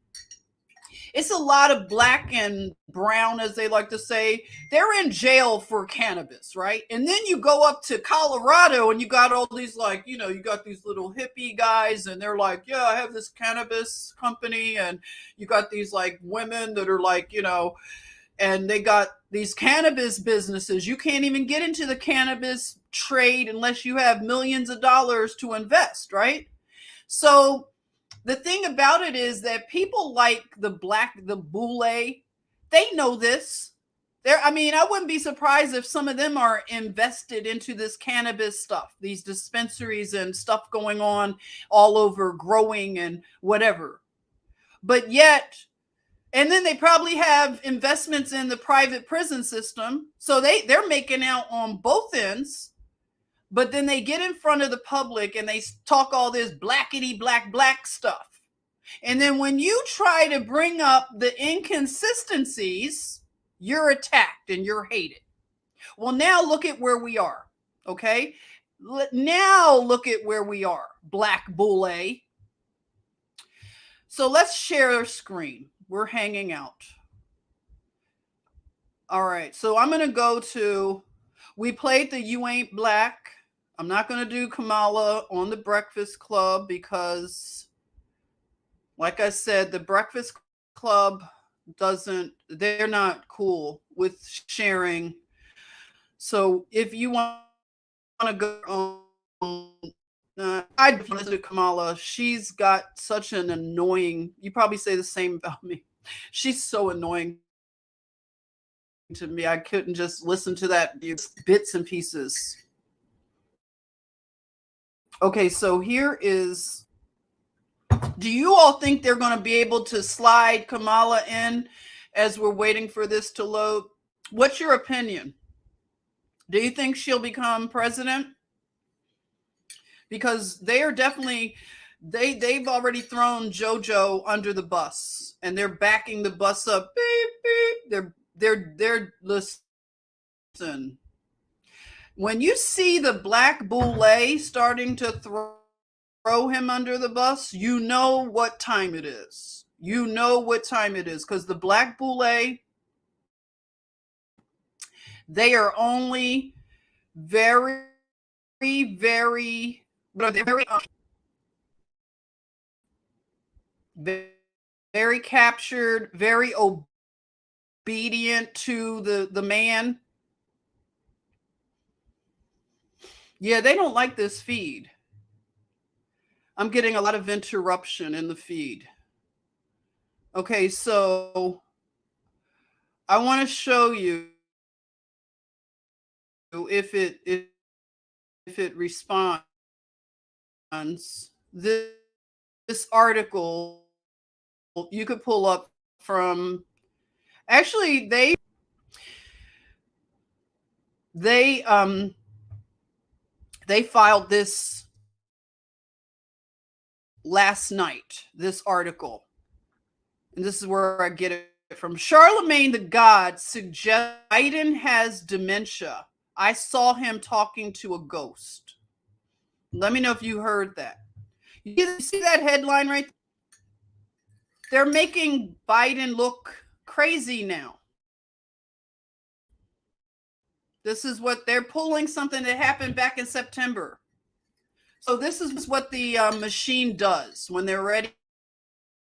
It's a lot of black and brown, as they like to say. They're in jail for cannabis, right? And then you go up to Colorado and you got all these, like, you know, you got these little hippie guys and they're like, yeah, I have this cannabis company. And you got these like women that are like, you know, and they got these cannabis businesses. You can't even get into the cannabis trade unless you have millions of dollars to invest, right? So the thing about it is that people like the Boulé, they know this. I wouldn't be surprised if some of them are invested into this cannabis stuff, these dispensaries and stuff going on all over, growing and whatever. But yet, and then they probably have investments in the private prison system. So they're making out on both ends. But then they get in front of the public and they talk all this blackety black stuff. And then when you try to bring up the inconsistencies, you're attacked and you're hated. Well, now look at where we are. Okay. Now look at where we are. Black Boulé. So let's share our screen. We're hanging out. All right. So I'm going to go to, we played the You Ain't Black. I'm not going to do Kamala on the Breakfast Club because, like I said, the Breakfast Club they're not cool with sharing. So if you want to go on, I'd listen to Kamala. She's got such an annoying, you probably say the same about me. She's so annoying to me. I couldn't just listen to that bits and pieces. Okay, so here is, do you all think they're going to be able to slide Kamala in as we're waiting for this to load? What's your opinion? Do you think she'll become president? Because they are definitely, they've already thrown JoJo under the bus and they're backing the bus up. Beep, beep. They're listen. When you see the Black Boulé starting to throw him under the bus, you know what time it is. You know what time it is because the Black Boulé, they are only very, very, very captured, very obedient to the man. Yeah, they don't like this feed. I'm getting a lot of interruption in the feed. Okay, so I want to show you if it responds. This article you could pull up from, actually they filed this last night, this article. And this is where I get it from. Charlemagne the God suggests Biden has dementia. I saw him talking to a ghost. Let me know if you heard that. You see that headline right there? They're making Biden look crazy now. This is what they're pulling, something that happened back in September. So this is what the machine does when they're ready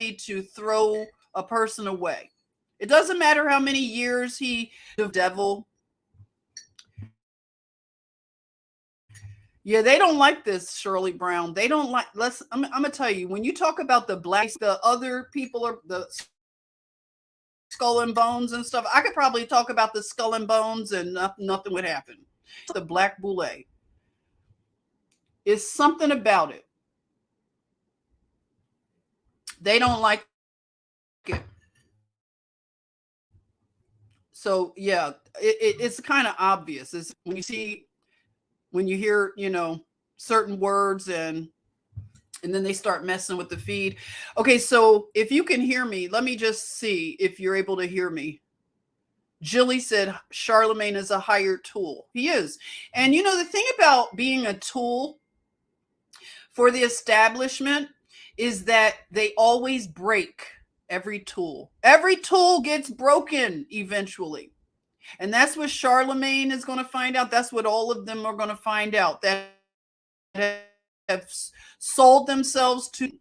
to throw a person away. It doesn't matter how many years the devil. Yeah, they don't like this, Shirley Brown. They don't like, I'm gonna tell you, when you talk about the blacks, the other people are the skull and bones and stuff. I could probably talk about the skull and bones and nothing would happen. The Black Boulé is something about it. They don't like it. So yeah, it's kind of obvious. It's when you hear, certain words and then they start messing with the feed. Okay, so if you can hear me, let me just see if you're able to hear me. Jilly said Charlemagne is a hired tool. He is. And the thing about being a tool for the establishment is that they always break every tool. Every tool gets broken eventually. And that's what Charlemagne is going to find out. That's what all of them are going to find out, that have sold themselves to.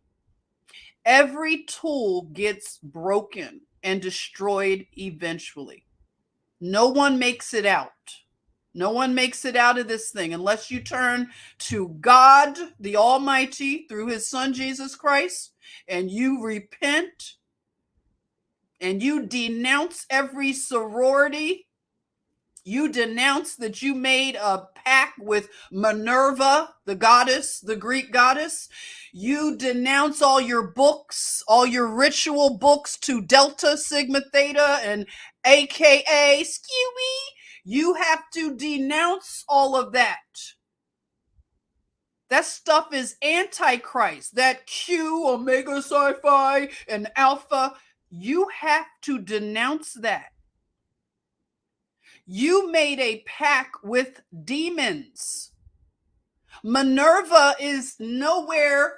Every tool gets broken and destroyed eventually. No one makes it out. No one makes it out of this thing unless you turn to God, the Almighty, through his son, Jesus Christ, and you repent and you denounce every sorority. You denounce that you made a pact with Minerva, the goddess, the Greek goddess. You denounce all your books, all your ritual books to Delta, Sigma, Theta, and AKA Skewy. You have to denounce all of that. That stuff is antichrist. That Q, Omega Sci-Fi, and Alpha, you have to denounce that. You made a pact with demons. Minerva is nowhere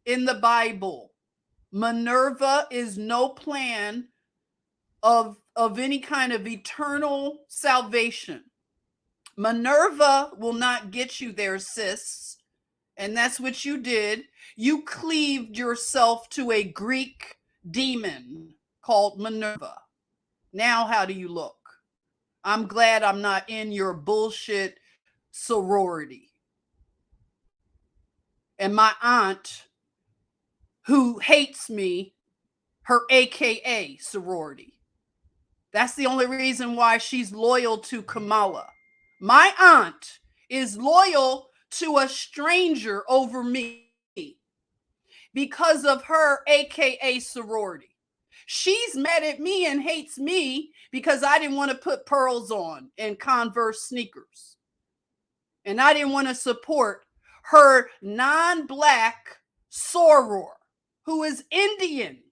in the Bible. Minerva is no plan of any kind of eternal salvation. Minerva will not get you there, sis. And that's what you did. You cleaved yourself to a Greek demon called Minerva. Now, how do you look? I'm glad I'm not in your bullshit sorority. And my aunt, who hates me, her AKA sorority. That's the only reason why she's loyal to Kamala. My aunt is loyal to a stranger over me because of her AKA sorority. She's mad at me and hates me because I didn't want to put pearls on and Converse sneakers. And I didn't want to support her non-black soror who is Indian.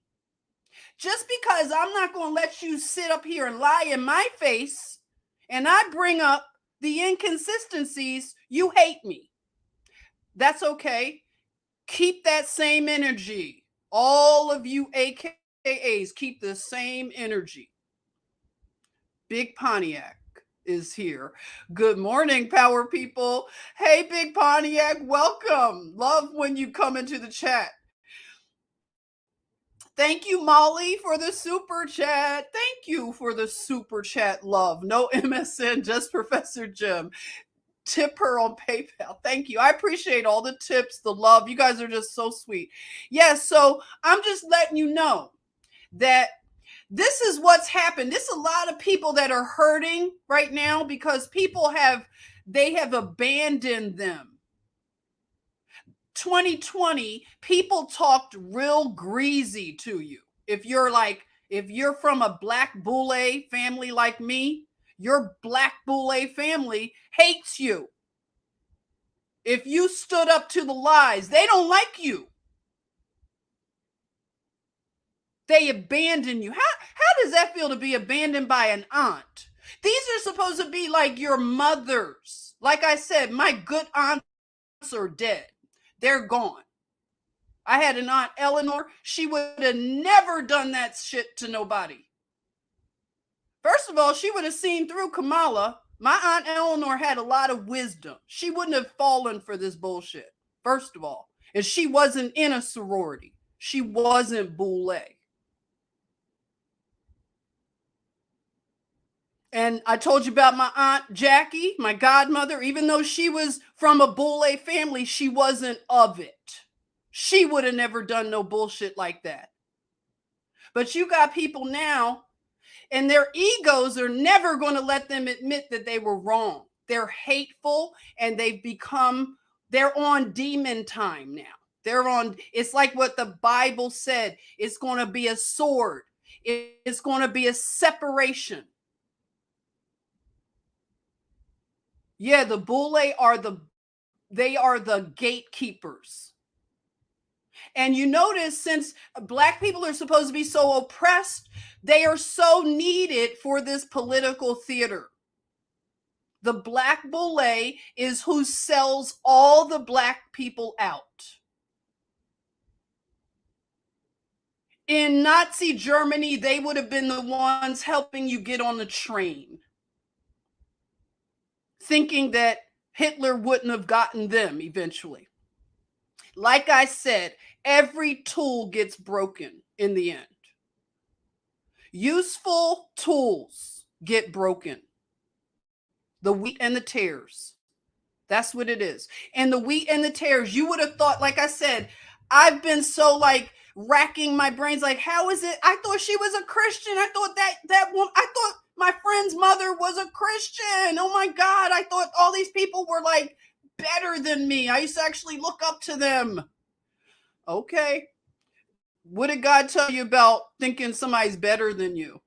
Just because I'm not going to let you sit up here and lie in my face and I bring up the inconsistencies, you hate me. That's okay. Keep that same energy. All of you AKAs, keep the same energy. Big Pontiac is here. Good morning, power people. Hey, Big Pontiac, welcome. Love when you come into the chat. Thank you, Molly, for the super chat. Thank you for the super chat, love. No MSN, just Professor Jim. Tip her on PayPal. Thank you. I appreciate all the tips, the love. You guys are just so sweet. Yes, so I'm just letting you know that this is what's happened. There's a lot of people that are hurting right now because people have abandoned them. 2020, people talked real greasy to you. If you're from a black Boulé family like me, your black Boulé family hates you. If you stood up to the lies, they don't like you. They abandon you. How does that feel to be abandoned by an aunt? These are supposed to be like your mothers. Like I said, my good aunts are dead. They're gone. I had an aunt, Eleanor. She would have never done that shit to nobody. First of all, she would have seen through Kamala. My aunt Eleanor had a lot of wisdom. She wouldn't have fallen for this bullshit, first of all. And she wasn't in a sorority. She wasn't Boulé. And I told you about my aunt Jackie, my godmother. Even though she was from a Boulé family, she wasn't of it. She would have never done no bullshit like that. But you got people now, and their egos are never going to let them admit that they were wrong. They're hateful, and they're on demon time now. It's like what the Bible said. It's going to be a sword. It's going to be a separation. Yeah, the Boulé are the gatekeepers. And you notice, since black people are supposed to be so oppressed, they are so needed for this political theater. The black Boulé is who sells all the black people out. In Nazi Germany, they would have been the ones helping you get on the train, thinking that Hitler wouldn't have gotten them eventually. Like I said, every tool gets broken in the end. Useful tools get broken. The wheat and the tares. That's what it is. And the wheat and the tares, you would have thought, like I said, I've been so racking my brains, how is it? I thought she was a Christian. I thought that woman, I thought my friend's mother was a Christian. Oh my God. I thought all these people were better than me. I used to actually look up to them. Okay. What did God tell you about thinking somebody's better than you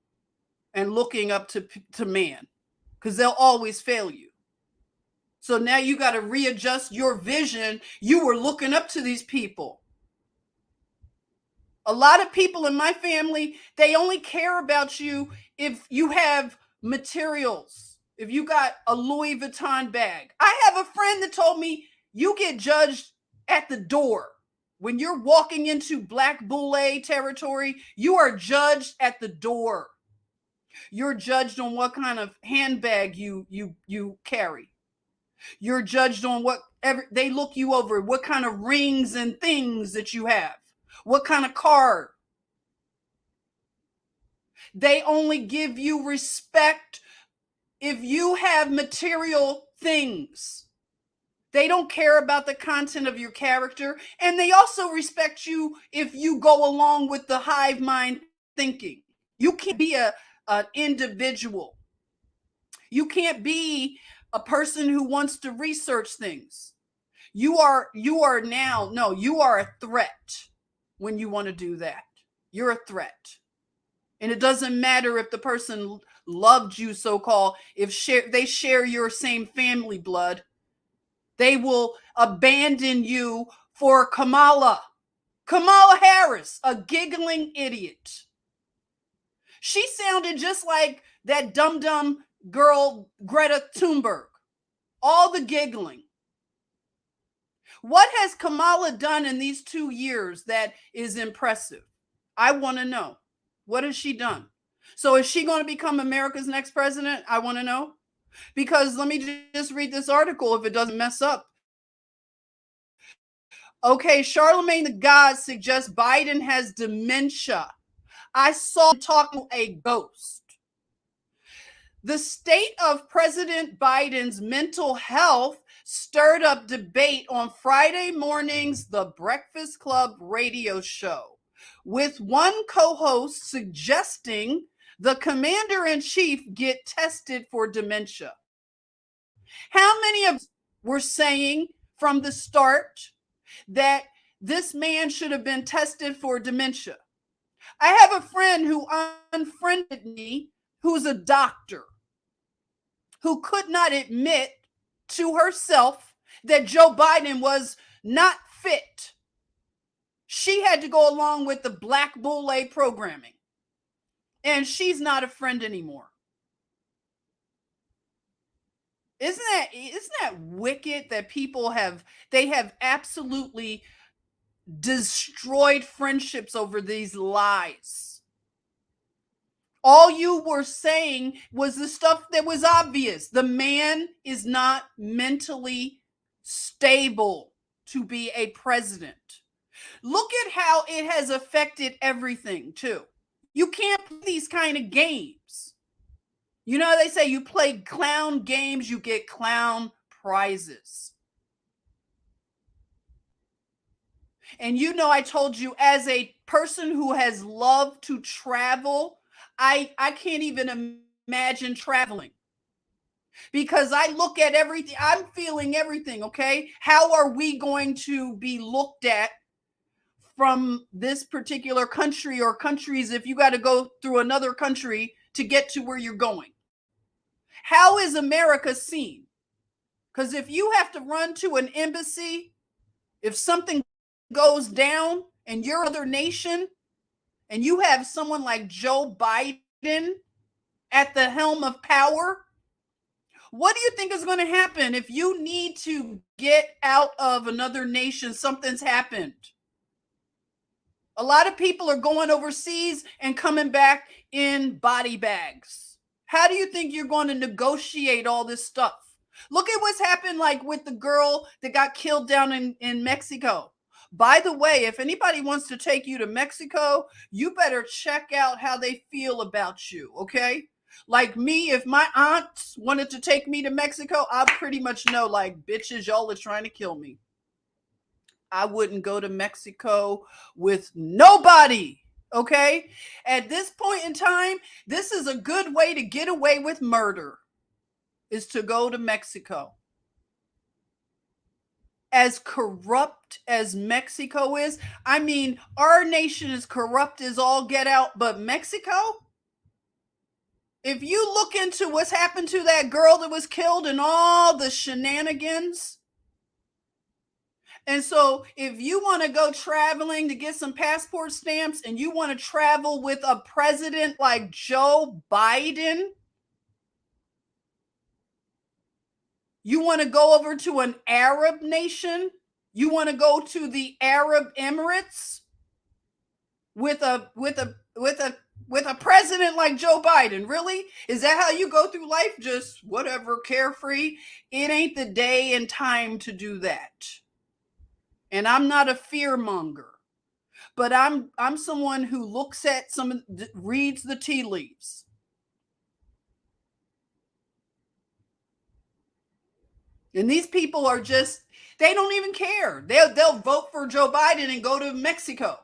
and looking up to man? Because they'll always fail you. So now you got to readjust your vision. You were looking up to these people. A lot of people in my family, they only care about you if you have materials, if you got a Louis Vuitton bag. I have a friend that told me you get judged at the door. When you're walking into Black Boulé territory, you are judged at the door. You're judged on what kind of handbag you carry. You're judged on whatever they look you over, what kind of rings and things that you have, what kind of car. They only give you respect if you have material things. They don't care about the content of your character, and they also respect you if you go along with the hive mind thinking. You can't be an individual. You can't be a person who wants to research things. You are a threat when you want to do that. You're a threat. And it doesn't matter if the person loved you, so-called, if they share your same family blood, they will abandon you for Kamala Harris, a giggling idiot. She sounded just like that dumb girl, Greta Thunberg. All the giggling. What has Kamala done in these 2 years that is impressive? I want to know. What has she done? So is she going to become America's next president? I want to know. Because let me just read this article if it doesn't mess up. Okay, Charlemagne the God suggests Biden has dementia. I saw him talking to a ghost. The state of President Biden's mental health stirred up debate on Friday morning's The Breakfast Club radio show, with one co-host suggesting the commander-in-chief get tested for dementia. How many of us were saying from the start that this man should have been tested for dementia? I have a friend who unfriended me, who's a doctor, who could not admit to herself that Joe Biden was not fit. She had to go along with the Black Boulé programming. And she's not a friend anymore. Isn't that wicked that people have absolutely destroyed friendships over these lies? All you were saying was the stuff that was obvious. The man is not mentally stable to be a president. Look at how it has affected everything, too. You can't play these kind of games. You know, they say you play clown games, you get clown prizes. And you know, I told you, as a person who has loved to travel, I can't even imagine traveling. Because I look at everything, I'm feeling everything, okay? How are we going to be looked at from this particular country or countries if you got to go through another country to get to where you're going? How is America seen? Because if you have to run to an embassy, if something goes down in your other nation, and you have someone like Joe Biden at the helm of power, what do you think is going to happen if you need to get out of another nation? Something's happened. A lot of people are going overseas and coming back in body bags. How do you think you're going to negotiate all this stuff? Look at what's happened, like with the girl that got killed down in Mexico. By the way, if anybody wants to take you to Mexico, you better check out how they feel about you, okay? Like me, if my aunts wanted to take me to Mexico, I pretty much know, like, bitches, y'all are trying to kill me. I wouldn't go to Mexico with nobody, okay? At this point in time, this is a good way to get away with murder, is to go to Mexico. As corrupt as Mexico is, I mean, our nation is corrupt as all get out, but Mexico? If you look into what's happened to that girl that was killed and all the shenanigans, and so if you want to go traveling to get some passport stamps and you want to travel with a president like Joe Biden, you want to go over to an Arab nation, you want to go to the Arab Emirates with a president like Joe Biden. Really? Is that how you go through life? Just whatever, carefree? It ain't the day and time to do that. And I'm not a fear monger, but I'm someone who looks at reads the tea leaves. And these people are just, they don't even care. They'll vote for Joe Biden and go to Mexico.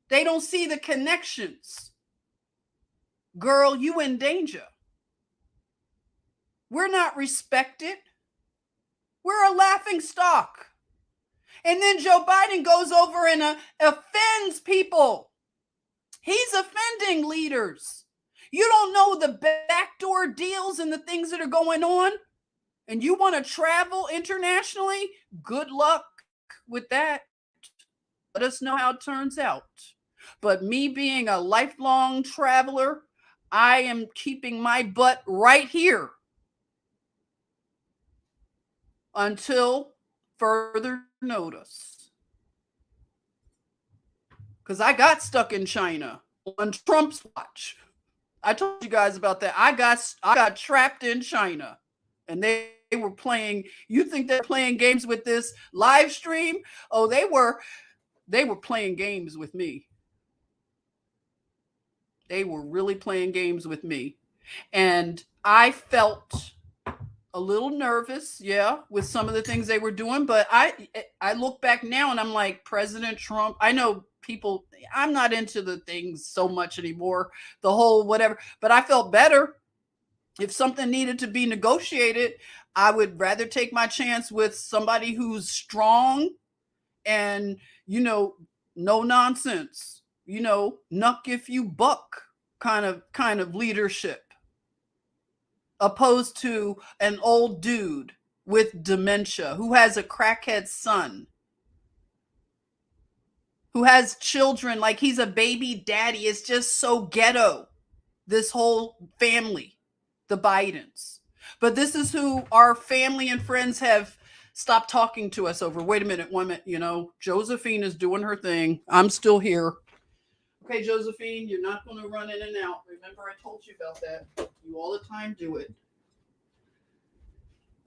They don't see the connections. Girl, you in danger. We're not respected. We're a laughing stock. And then Joe Biden goes over and offends people. He's offending leaders. You don't know the backdoor deals and the things that are going on, and you want to travel internationally? Good luck with that. Let us know how it turns out. But me being a lifelong traveler, I am keeping my butt right here until further notice. Because I got stuck in China on Trump's watch. I told you guys about that. I got trapped in China, and they were playing. You think they're playing games with this live stream? Oh, they were playing games with me. They were really playing games with me. And I felt a little nervous, with some of the things they were doing. But I look back now and I'm like, President Trump, I know people, I'm not into the things so much anymore, the whole whatever, but I felt better. If something needed to be negotiated, I would rather take my chance with somebody who's strong and, no nonsense, knuck if you buck kind of leadership, opposed to an old dude with dementia who has a crackhead son, who has children like he's a baby daddy. It's just so ghetto, this whole family, the Bidens. But this is who our family and friends have stopped talking to us over. Wait a minute, 1 minute. Josephine is doing her thing. I'm still here. Okay, Josephine, you're not going to run in and out. Remember, I told you about that. You all the time do it.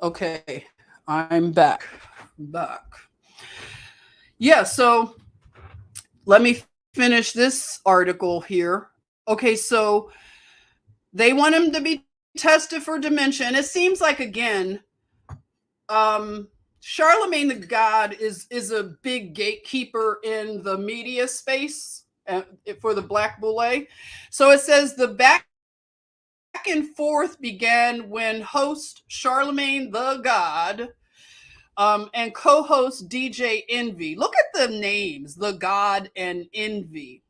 Okay, I'm back. Yeah, so let me finish this article here. Okay, so they want him to be tested for dementia. And it seems like, again, Charlemagne the God is a big gatekeeper in the media space for the Black Boulé. So it says the back and forth began when host Charlemagne the God and co-host DJ Envy. Look at the names, the God and Envy.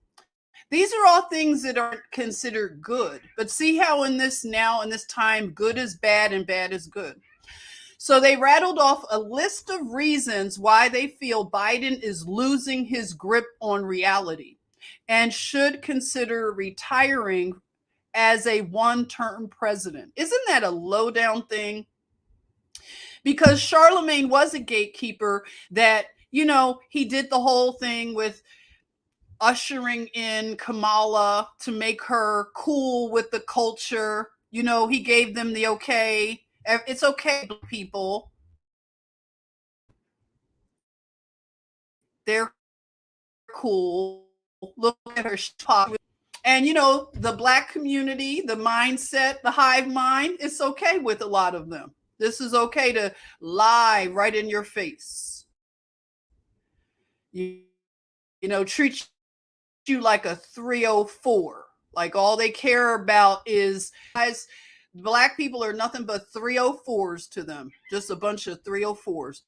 These are all things that aren't considered good. But see how in this time, good is bad and bad is good. So they rattled off a list of reasons why they feel Biden is losing his grip on reality and should consider retiring as a one-term president. Isn't that a low-down thing? Because Charlemagne was a gatekeeper that, he did the whole thing with ushering in Kamala to make her cool with the culture. He gave them the okay. It's okay, people. They're cool. Look at her talk. And, the Black community, the mindset, the hive mind, it's okay with a lot of them. This is okay to lie right in your face. Treat you like a 304. Like all they care about is, guys, Black people are nothing but 304s to them. Just a bunch of 304s.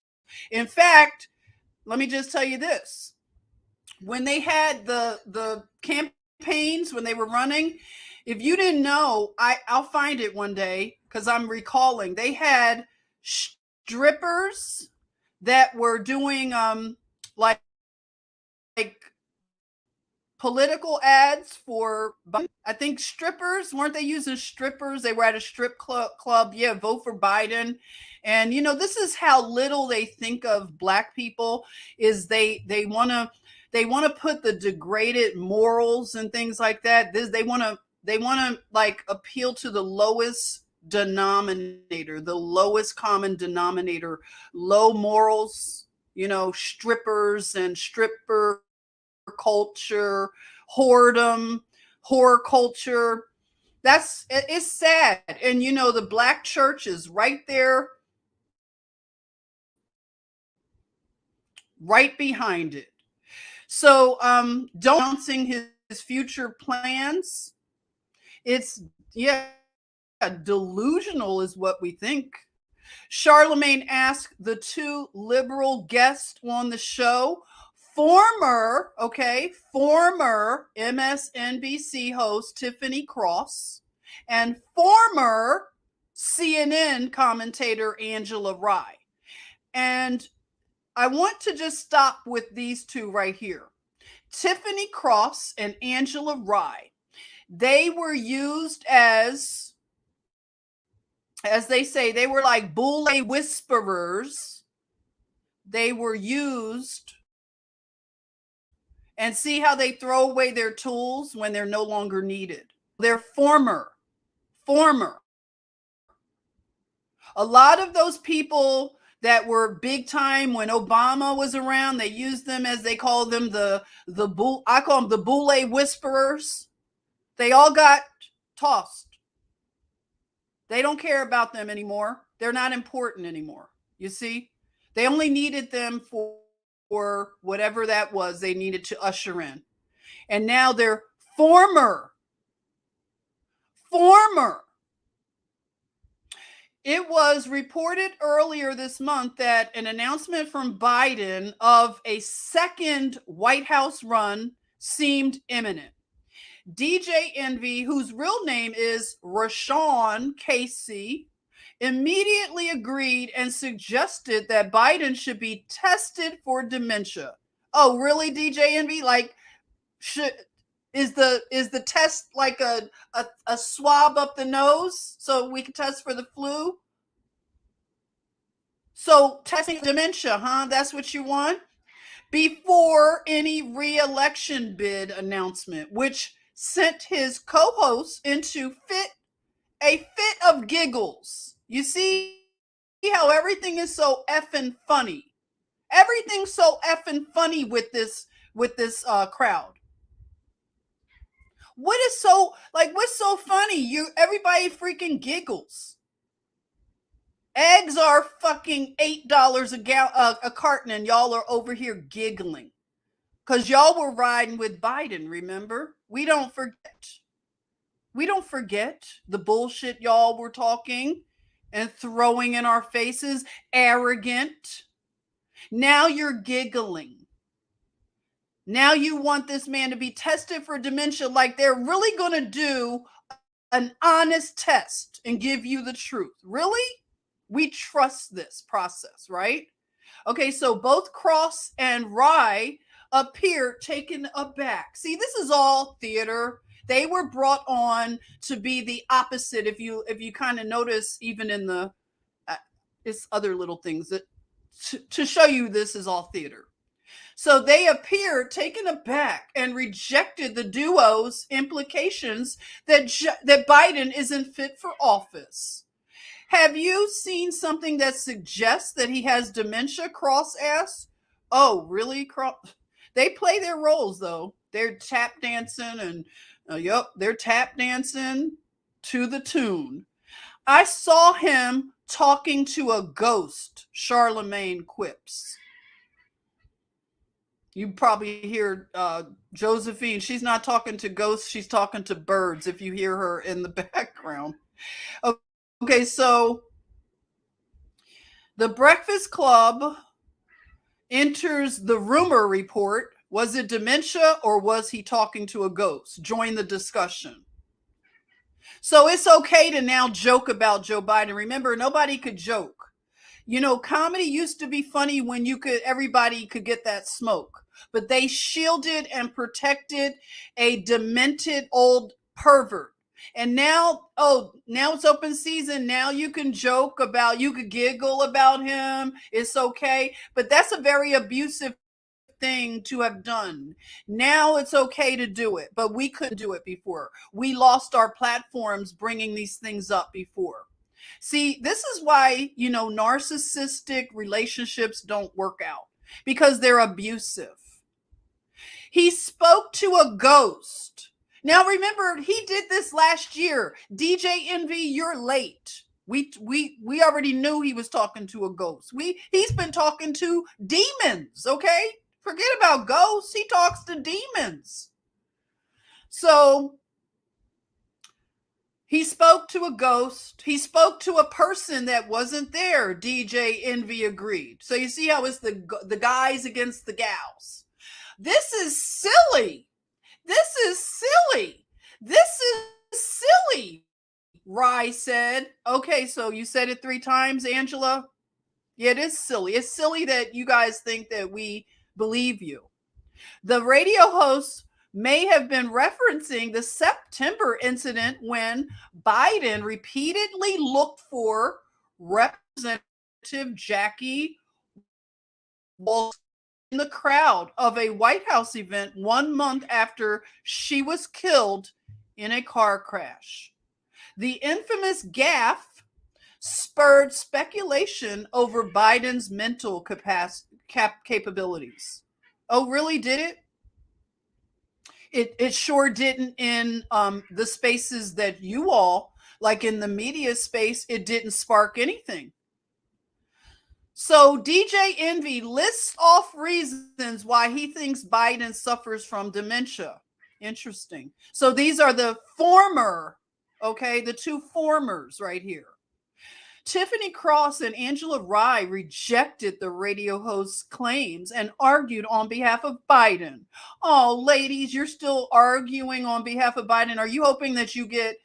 In fact, let me just tell you this. When they had the campaigns, when they were running, If you didn't know, I'll find it one day because I'm recalling they had strippers that were doing like political ads for, I think, strippers. Weren't they using strippers? They were at a strip club. Yeah, vote for Biden. And this is how little they think of black people. Is they want to put the degraded morals and things like that. They want to like appeal to the lowest denominator, the lowest common denominator, low morals, strippers and stripper culture, whoredom, horror culture. It's sad. And the black church is right there, right behind it. So don't announcing his future plans. It's delusional is what we think. Charlemagne asked the two liberal guests on the show, former MSNBC host Tiffany Cross and former CNN commentator Angela Rye. And I want to just stop with these two right here. Tiffany Cross and Angela Rye, they were used as they say, they were like Boulé whisperers. They were used, and see how they throw away their tools when they're no longer needed. They're former. A lot of those people that were big time when Obama was around, they used them as they call them I call them the Boulé whisperers. They all got tossed. They don't care about them anymore. They're not important anymore. You see, they only needed them for whatever that was they needed to usher in. And now they're former. It was reported earlier this month that an announcement from Biden of a second White House run seemed imminent. DJ Envy, whose real name is Rashawn Casey, immediately agreed and suggested that Biden should be tested for dementia. Oh, really, DJ Envy? Like, is the test like a swab up the nose so we can test for the flu? So testing dementia, huh? That's what you want? Before any re-election bid announcement, which sent his co-hosts into a fit of giggles. You see how everything is so effing funny. Everything's so effing funny with this crowd. What's so funny? Everybody freaking giggles. Eggs are fucking $8 a carton, and y'all are over here giggling. Because y'all were riding with Biden, remember? We don't forget the bullshit y'all were talking and throwing in our faces. Arrogant. Now you're giggling. Now you want this man to be tested for dementia like they're really going to do an honest test and give you the truth. Really? We trust this process, right? Okay, so both Cross and Rye appear taken aback. See, this is all theater. They were brought on to be the opposite. If you kind of notice, even in the it's other little things that to show you this is all theater. So they appeared taken aback and rejected the duo's implications that Biden isn't fit for office. Have you seen something that suggests that he has dementia? Cross asked. Oh, really? They play their roles, though. They're tap dancing and, they're tap dancing to the tune. I saw him talking to a ghost, Charlemagne quips. You probably hear Josephine. She's not talking to ghosts. She's talking to birds if you hear her in the background. Okay, so the Breakfast Club enters the rumor report. Was it dementia or was he talking to a ghost? Join the discussion. So it's okay to now joke about Joe Biden. Remember, nobody could joke. You know, comedy used to be funny when everybody could get that smoke, but they shielded and protected a demented old pervert. And now, now it's open season. Now you can you could giggle about him. It's okay. But that's a very abusive thing to have done. Now it's okay to do it, but we couldn't do it before. We lost our platforms bringing these things up before. See, this is why, narcissistic relationships don't work out, because they're abusive. He spoke to a ghost. Now remember, he did this last year. DJ Envy, you're late. We already knew he was talking to a ghost. He's been talking to demons, okay? Forget about ghosts. He talks to demons. So he spoke to a ghost. He spoke to a person that wasn't there. DJ Envy agreed. So you see how it's the guys against the gals. This is silly. This is silly. This is silly, Rye said. Okay, so you said it 3 times, Angela? Yeah, it is silly. It's silly that you guys think that we believe you. The radio host may have been referencing the September incident when Biden repeatedly looked for Representative Jackie Walsh in the crowd of a White House event 1 month after she was killed in a car crash. The infamous gaffe spurred speculation over Biden's mental capabilities. Oh, really? Did it? It sure didn't in the spaces that you all, like in the media space, it didn't spark anything. So DJ Envy lists off reasons why he thinks Biden suffers from dementia. Interesting. So these are the former, okay, the 2 formers right here. Tiffany Cross and Angela Rye rejected the radio host's claims and argued on behalf of Biden. Oh, ladies, you're still arguing on behalf of Biden. Are you hoping that you get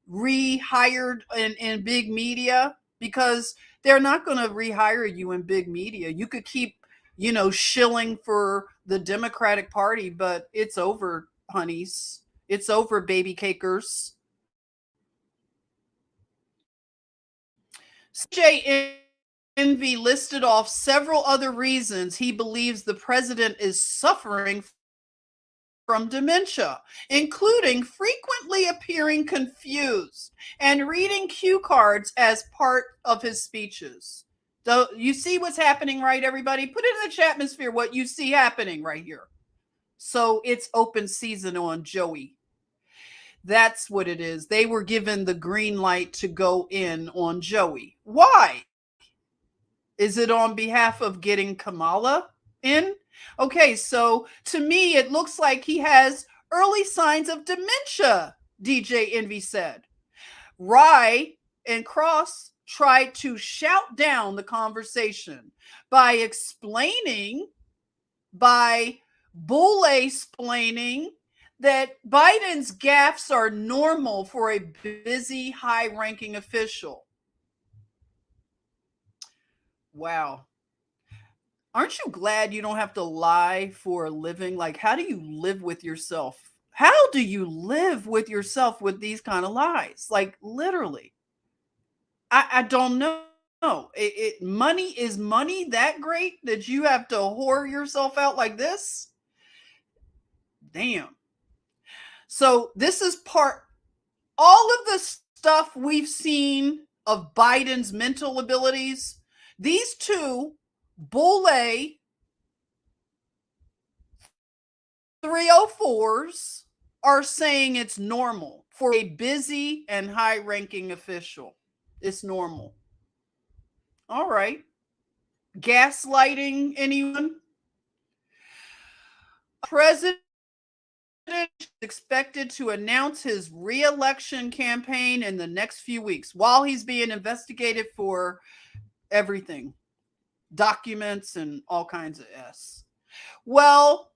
rehired in big media? Because they're not going to rehire you in big media. You could keep, shilling for the Democratic Party, but it's over, honeys. It's over, baby cakers. CJ Envy listed off several other reasons he believes the president is suffering from dementia, including frequently appearing confused and reading cue cards as part of his speeches. So you see what's happening, right, everybody? Put it in the chat atmosphere what you see happening right here. So it's open season on Joey. That's what it is. They were given the green light to go in on Joey. Why? Is it on behalf of getting Kamala in? Okay, so to me, it looks like he has early signs of dementia, DJ Envy said. Rye and Cross tried to shout down the conversation by Boulé explaining that Biden's gaffes are normal for a busy, high-ranking official. Wow. Aren't you glad you don't have to lie for a living? Like, how do you live with yourself? How do you live with yourself with these kind of lies? Like, literally. I don't know. Money is money that great that you have to whore yourself out like this? Damn. So this is all of the stuff we've seen of Biden's mental abilities. These 2, Boulé 304s, are saying it's normal for a busy and high-ranking official. It's normal. All right. Gaslighting anyone? President is expected to announce his re-election campaign in the next few weeks while he's being investigated for everything, documents and all kinds of S. Well,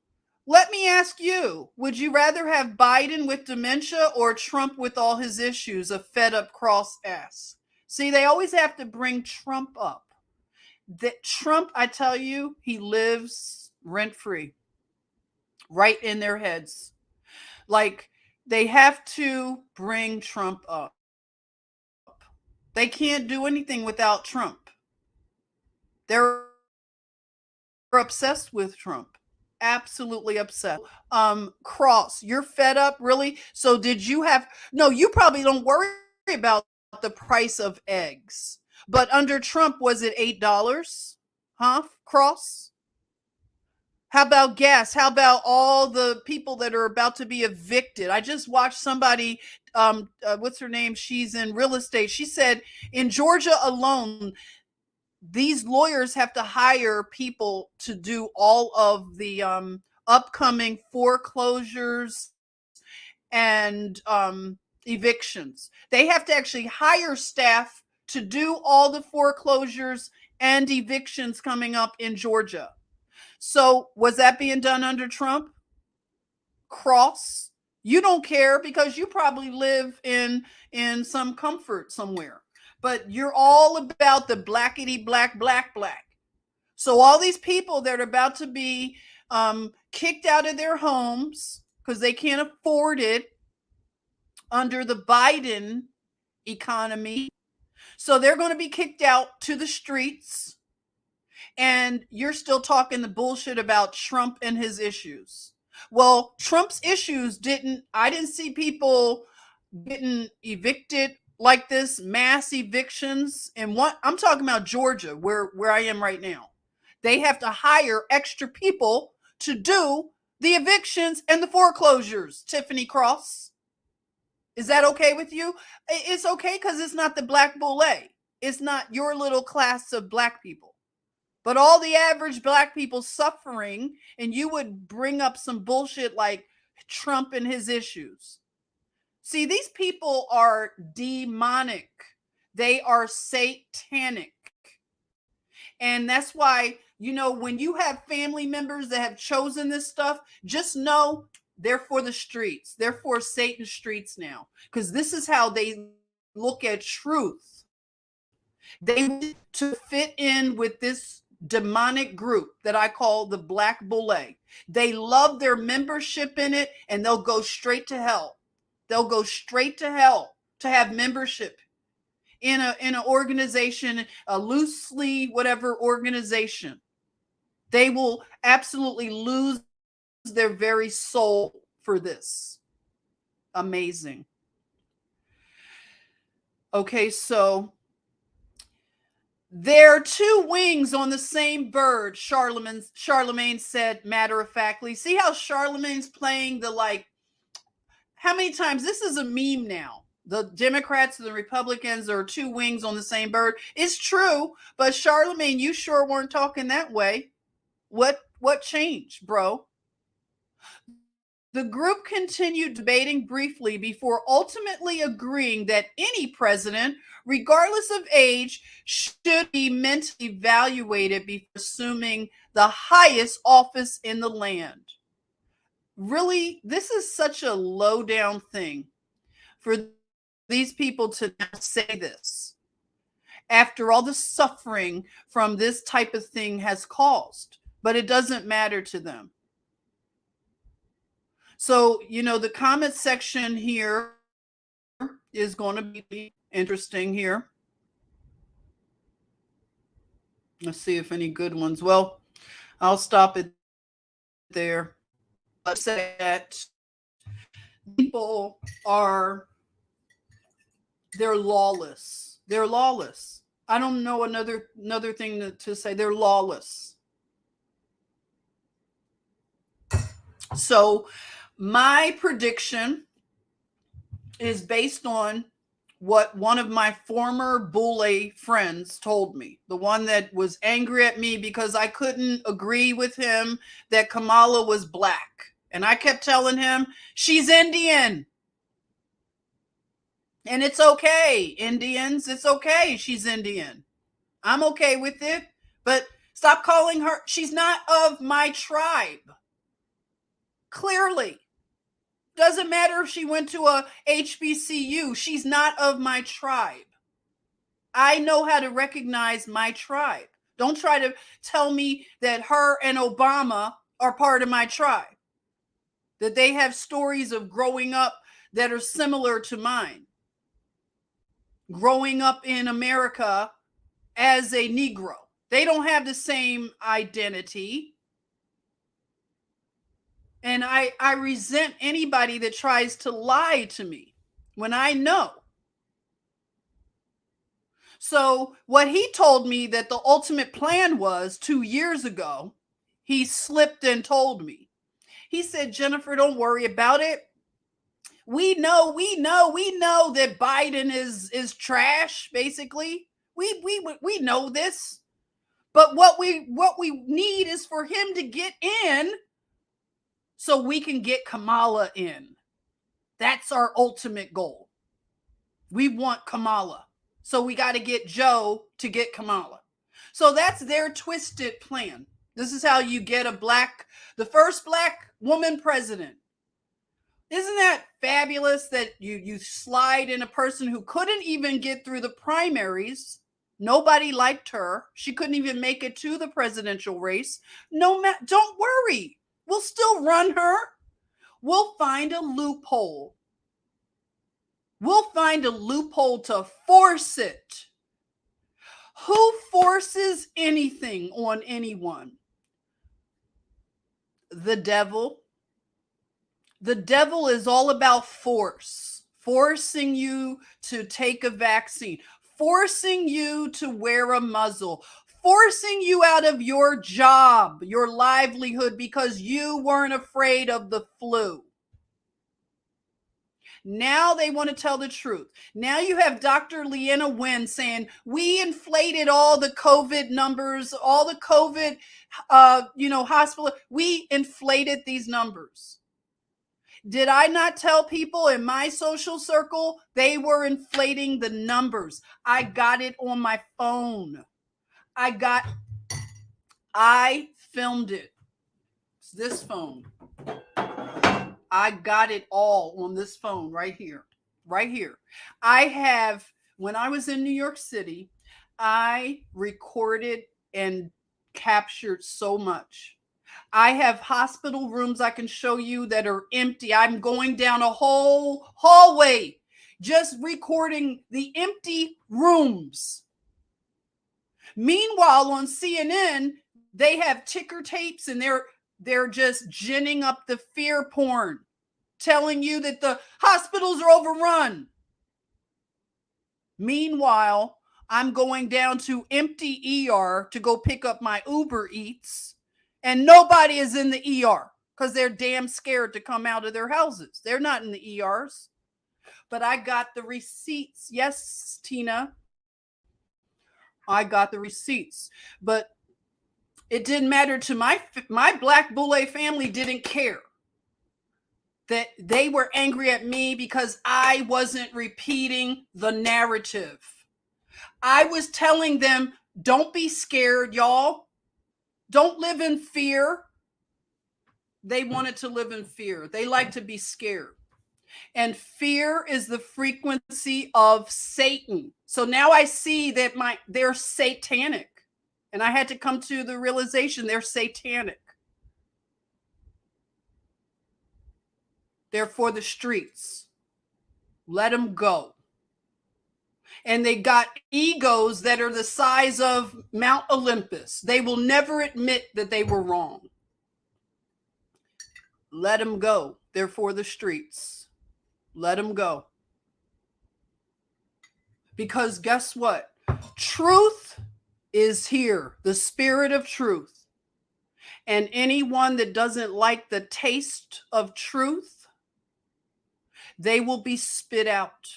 Let me ask you, would you rather have Biden with dementia or Trump with all his issues, a fed up cross ass? See, they always have to bring Trump up. That Trump, I tell you, he lives rent free right in their heads. Like, they have to bring Trump up. They can't do anything without Trump. They're obsessed with Trump. Absolutely upset. Cross, you're fed up, really? So did you have no, you probably don't worry about the price of eggs. But under Trump, was it $8? Huh? Cross? How about gas? How about all the people that are about to be evicted? I just watched somebody, what's her name? She's in real estate. She said in Georgia alone, these lawyers have to hire people to do all of the upcoming foreclosures and evictions. They have to actually hire staff to do all the foreclosures and evictions coming up in Georgia. So was that being done under Trump? Cross. You don't care because you probably live in some comfort somewhere. But you're all about the blackety black, black, black. So all these people that are about to be kicked out of their homes because they can't afford it under the Biden economy. So they're going to be kicked out to the streets. And you're still talking the bullshit about Trump and his issues. Well, Trump's issues I didn't see people getting evicted like this, mass evictions. And what I'm talking about Georgia, where I am right now. They have to hire extra people to do the evictions and the foreclosures, Tiffany Cross. Is that okay with you? It's okay because it's not the black Boulé. It's not your little class of black people. But all the average black people suffering, and you would bring up some bullshit like Trump and his issues. See, these people are demonic. They are satanic. And that's why, when you have family members that have chosen this stuff, just know they're for the streets. They're for Satan's streets now. Because this is how they look at truth. They want to fit in with this demonic group that I call the Black Boulé. They love their membership in it, and they'll go straight to hell. They'll go straight to hell to have membership in an organization, a loosely whatever organization. They will absolutely lose their very soul for this. Amazing. Okay, so there are two wings on the same bird, Charlemagne said matter-of-factly. See how Charlemagne's playing the how many times? This is a meme now. The Democrats and the Republicans are two wings on the same bird. It's true, but Charlemagne, you sure weren't talking that way. What changed, bro? The group continued debating briefly before ultimately agreeing that any president, regardless of age, should be mentally evaluated before assuming the highest office in the land. Really, this is such a low down thing for these people to now say this after all the suffering from this type of thing has caused, but it doesn't matter to them. So, the comment section here is going to be interesting here. Let's see if any good ones. Well, I'll stop it there. Let's say that people they're lawless. They're lawless. I don't know another thing to say. They're lawless. So my prediction is based on what one of my former Boulé friends told me, the one that was angry at me because I couldn't agree with him that Kamala was black. And I kept telling him, she's Indian. And it's okay, Indians. It's okay. She's Indian. I'm okay with it. But stop calling her. She's not of my tribe. Clearly. Doesn't matter if she went to a HBCU. She's not of my tribe. I know how to recognize my tribe. Don't try to tell me that her and Obama are part of my tribe, that they have stories of growing up that are similar to mine. Growing up in America as a Negro. They don't have the same identity. And I resent anybody that tries to lie to me when I know. So what he told me that the ultimate plan was 2 years ago, he slipped and told me. He said, Jennifer, don't worry about it. We know that Biden is trash, basically. We know this. But what we need is for him to get in so we can get Kamala in. That's our ultimate goal. We want Kamala. So we got to get Joe to get Kamala. So that's their twisted plan. This is how you get the first black woman president. Isn't that fabulous that you slide in a person who couldn't even get through the primaries? Nobody liked her. She couldn't even make it to the presidential race. Don't worry. We'll still run her. We'll find a loophole. We'll find a loophole to force it. Who forces anything on anyone? The devil. The devil is all about force, forcing you to take a vaccine, forcing you to wear a muzzle, forcing you out of your job, your livelihood, because you weren't afraid of the flu. Now they want to tell the truth. Now you have Dr. Leanna Wen saying, we inflated all the COVID numbers, all the COVID, hospital. We inflated these numbers. Did I not tell people in my social circle they were inflating the numbers? I got it on my phone. I filmed it. It's this phone. I got it all on this phone right here. Right here. When I was in New York City, I recorded and captured so much. I have hospital rooms I can show you that are empty. I'm going down a whole hallway just recording the empty rooms. Meanwhile, on CNN, they have ticker tapes and they're just ginning up the fear porn, telling you that the hospitals are overrun. Meanwhile, I'm going down to empty ER to go pick up my Uber Eats, and nobody is in the ER because they're damn scared to come out of their houses. They're not in the ERs. But I got the receipts. Yes, Tina. I got the receipts. But it didn't matter to my black Boulé family didn't care. That they were angry at me because I wasn't repeating the narrative. I was telling them, don't be scared, y'all. Don't live in fear. They wanted to live in fear. They like to be scared. And fear is the frequency of Satan. So now I see that they're satanic. And I had to come to the realization they're satanic. They're for the streets. Let them go. And they got egos that are the size of Mount Olympus. They will never admit that they were wrong. Let them go. They're for the streets. Let them go. Because guess what? Truth is here. The spirit of truth. And anyone that doesn't like the taste of truth, they will be spit out.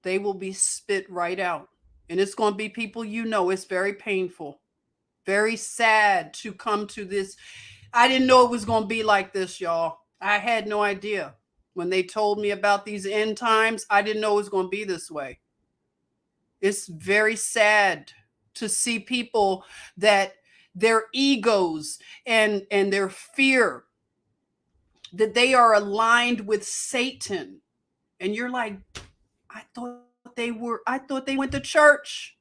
They will be spit right out. And it's going to be people it's very painful. Very sad to come to this. I didn't know it was going to be like this, y'all. I had no idea. When they told me about these end times, I didn't know it was going to be this way. It's very sad to see people that their egos and their fear that they are aligned with Satan. And you're like, I thought they went to church.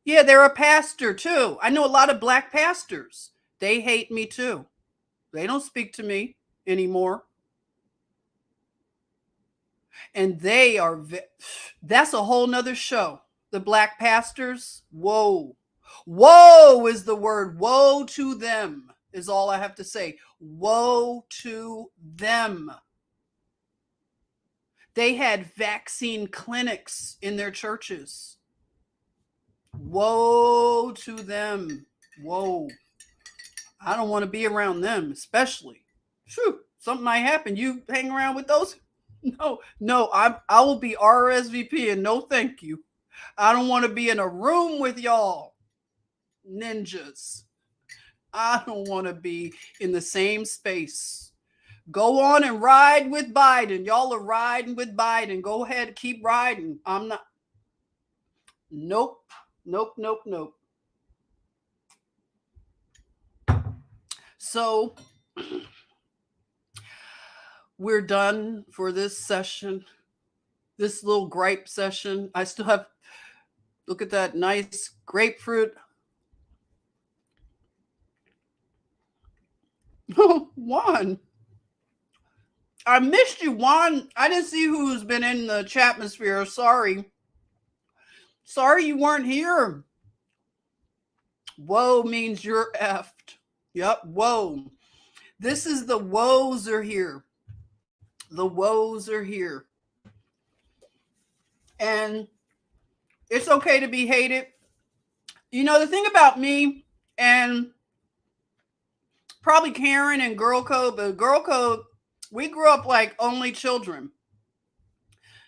Yeah, they're a pastor too. I know a lot of black pastors. They hate me too. They don't speak to me anymore. And they are, that's a whole nother show. The black pastors, whoa. Woe is the word. Woe to them is all I have to say. Woe to them. They had vaccine clinics in their churches. Woe to them. Whoa. I don't want to be around them, especially. Phew, something might happen. You hang around with those? No, I will be RSVP and no thank you. I don't want to be in a room with y'all ninjas. I don't want to be in the same space. Go on and ride with Biden. Y'all are riding with Biden. Go ahead, keep riding. I'm not. Nope. So we're done for this session, this little gripe session. I still have, look at that nice grapefruit. Juan, I missed you, Juan. I didn't see who's been in the chatmosphere. Sorry you weren't here. Woe means you're effed. Yep, woe. This is the woes are here. The woes are here. And it's okay to be hated. You know, the thing about me and probably Karen and Girl Code, but Girl Code, we grew up like only children.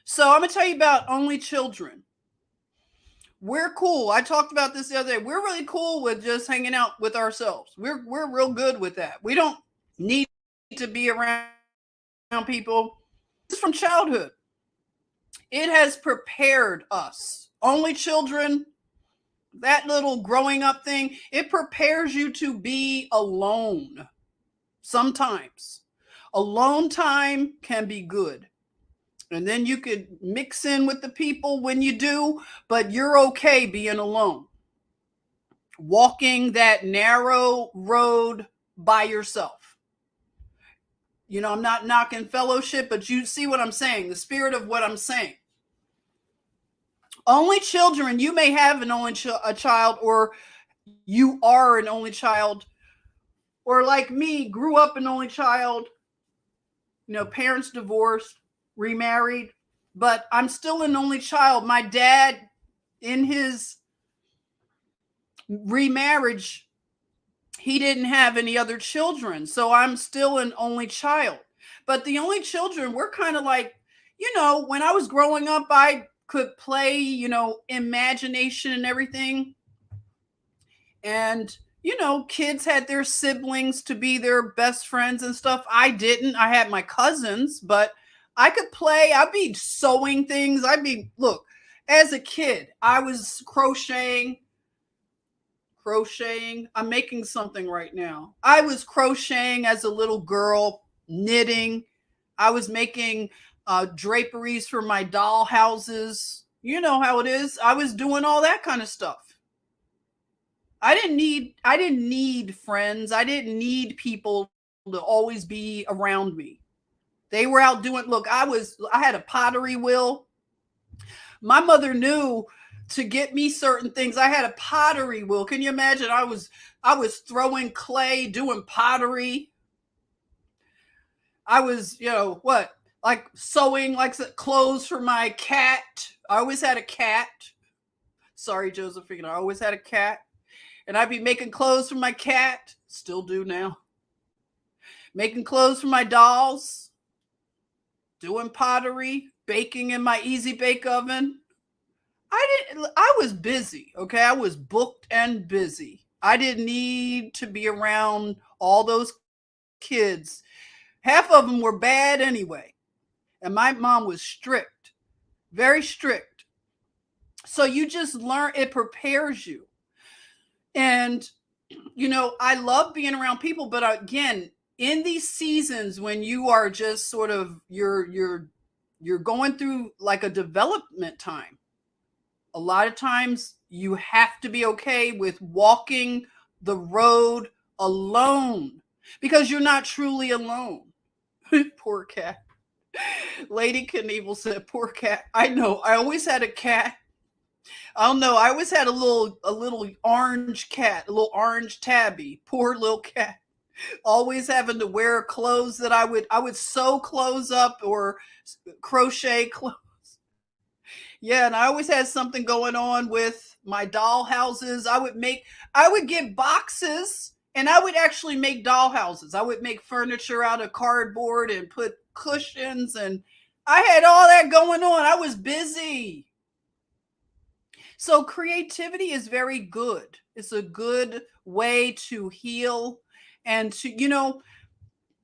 So I'm going to tell you about only children. We're cool. I talked about this the other day. We're really cool with just hanging out with ourselves. We're real good with that. We don't need to be around people. It's from childhood. It has prepared us. Only children, that little growing up thing, it prepares you to be alone. Sometimes. Alone time can be good. And then you could mix in with the people when you do, but you're okay being alone. Walking that narrow road by yourself. You know, I'm not knocking fellowship, but you see what I'm saying, the spirit of what I'm saying. Only children, you may have an only a child, or you are an only child, or like me, grew up an only child, you know, parents divorced, remarried, but I'm still an only child. My dad, in his remarriage, he didn't have any other children, so I'm still an only child. But the only children, we're kind of like, you know, when I was growing up, I could play, you know, imagination and everything. And, you know, kids had their siblings to be their best friends and stuff. I didn't. I had my cousins, but I could play. I'd be sewing things. Look, as a kid, I was crocheting. I'm making something right now. I was crocheting as a little girl, knitting. I was making draperies for my doll houses. You know how it is. I was doing all that kind of stuff. I didn't need friends. I didn't need people to always be around me. They were out doing, look, I had a pottery wheel. My mother knew to get me certain things. I had a pottery wheel. Can you imagine? I was throwing clay, doing pottery. I was, you know, like sewing like clothes for my cat. I always had a cat. Sorry, Josephine. I always had a cat. And I'd be making clothes for my cat. Still do now. Making clothes for my dolls. Doing pottery. Baking in my Easy Bake Oven. I was busy, okay? I was booked and busy. I didn't need to be around all those kids. Half of them were bad anyway. And my mom was strict, very strict. So you just learn, it prepares you. And, you know, I love being around people, but again, in these seasons when you are just sort of you're going through like a development time, a lot of times you have to be okay with walking the road alone because you're not truly alone. Poor cat. Lady Knievel said, poor cat. I know. I always had a cat. I don't know. I always had a little orange cat, a little orange tabby. Poor little cat. Always having to wear clothes that I would sew clothes up or crochet clothes. Yeah, and I always had something going on with my doll houses. I would get boxes and I would actually make doll houses. I would make furniture out of cardboard and put cushions, and I had all that going on. I was busy. So creativity is very good. It's a good way to heal and to,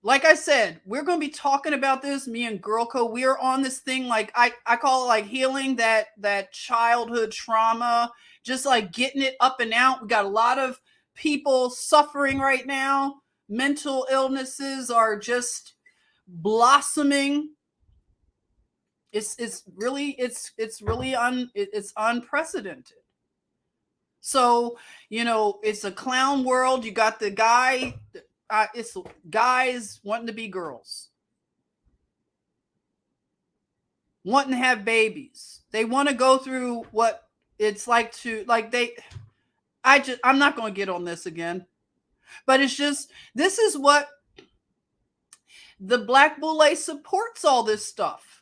like I said, we're going to be talking about this, me and Girl Co. We are on this thing, like I call it like healing that childhood trauma, just like getting it up and out. We got a lot of people suffering right now. Mental illnesses are just blossoming. It's really unprecedented. So, it's a clown world. You got the guy, it's guys wanting to be girls, wanting to have babies. They want to go through what it's like to, like I'm not going to get on this again, but it's just, this is what the Black Boulé supports, all this stuff.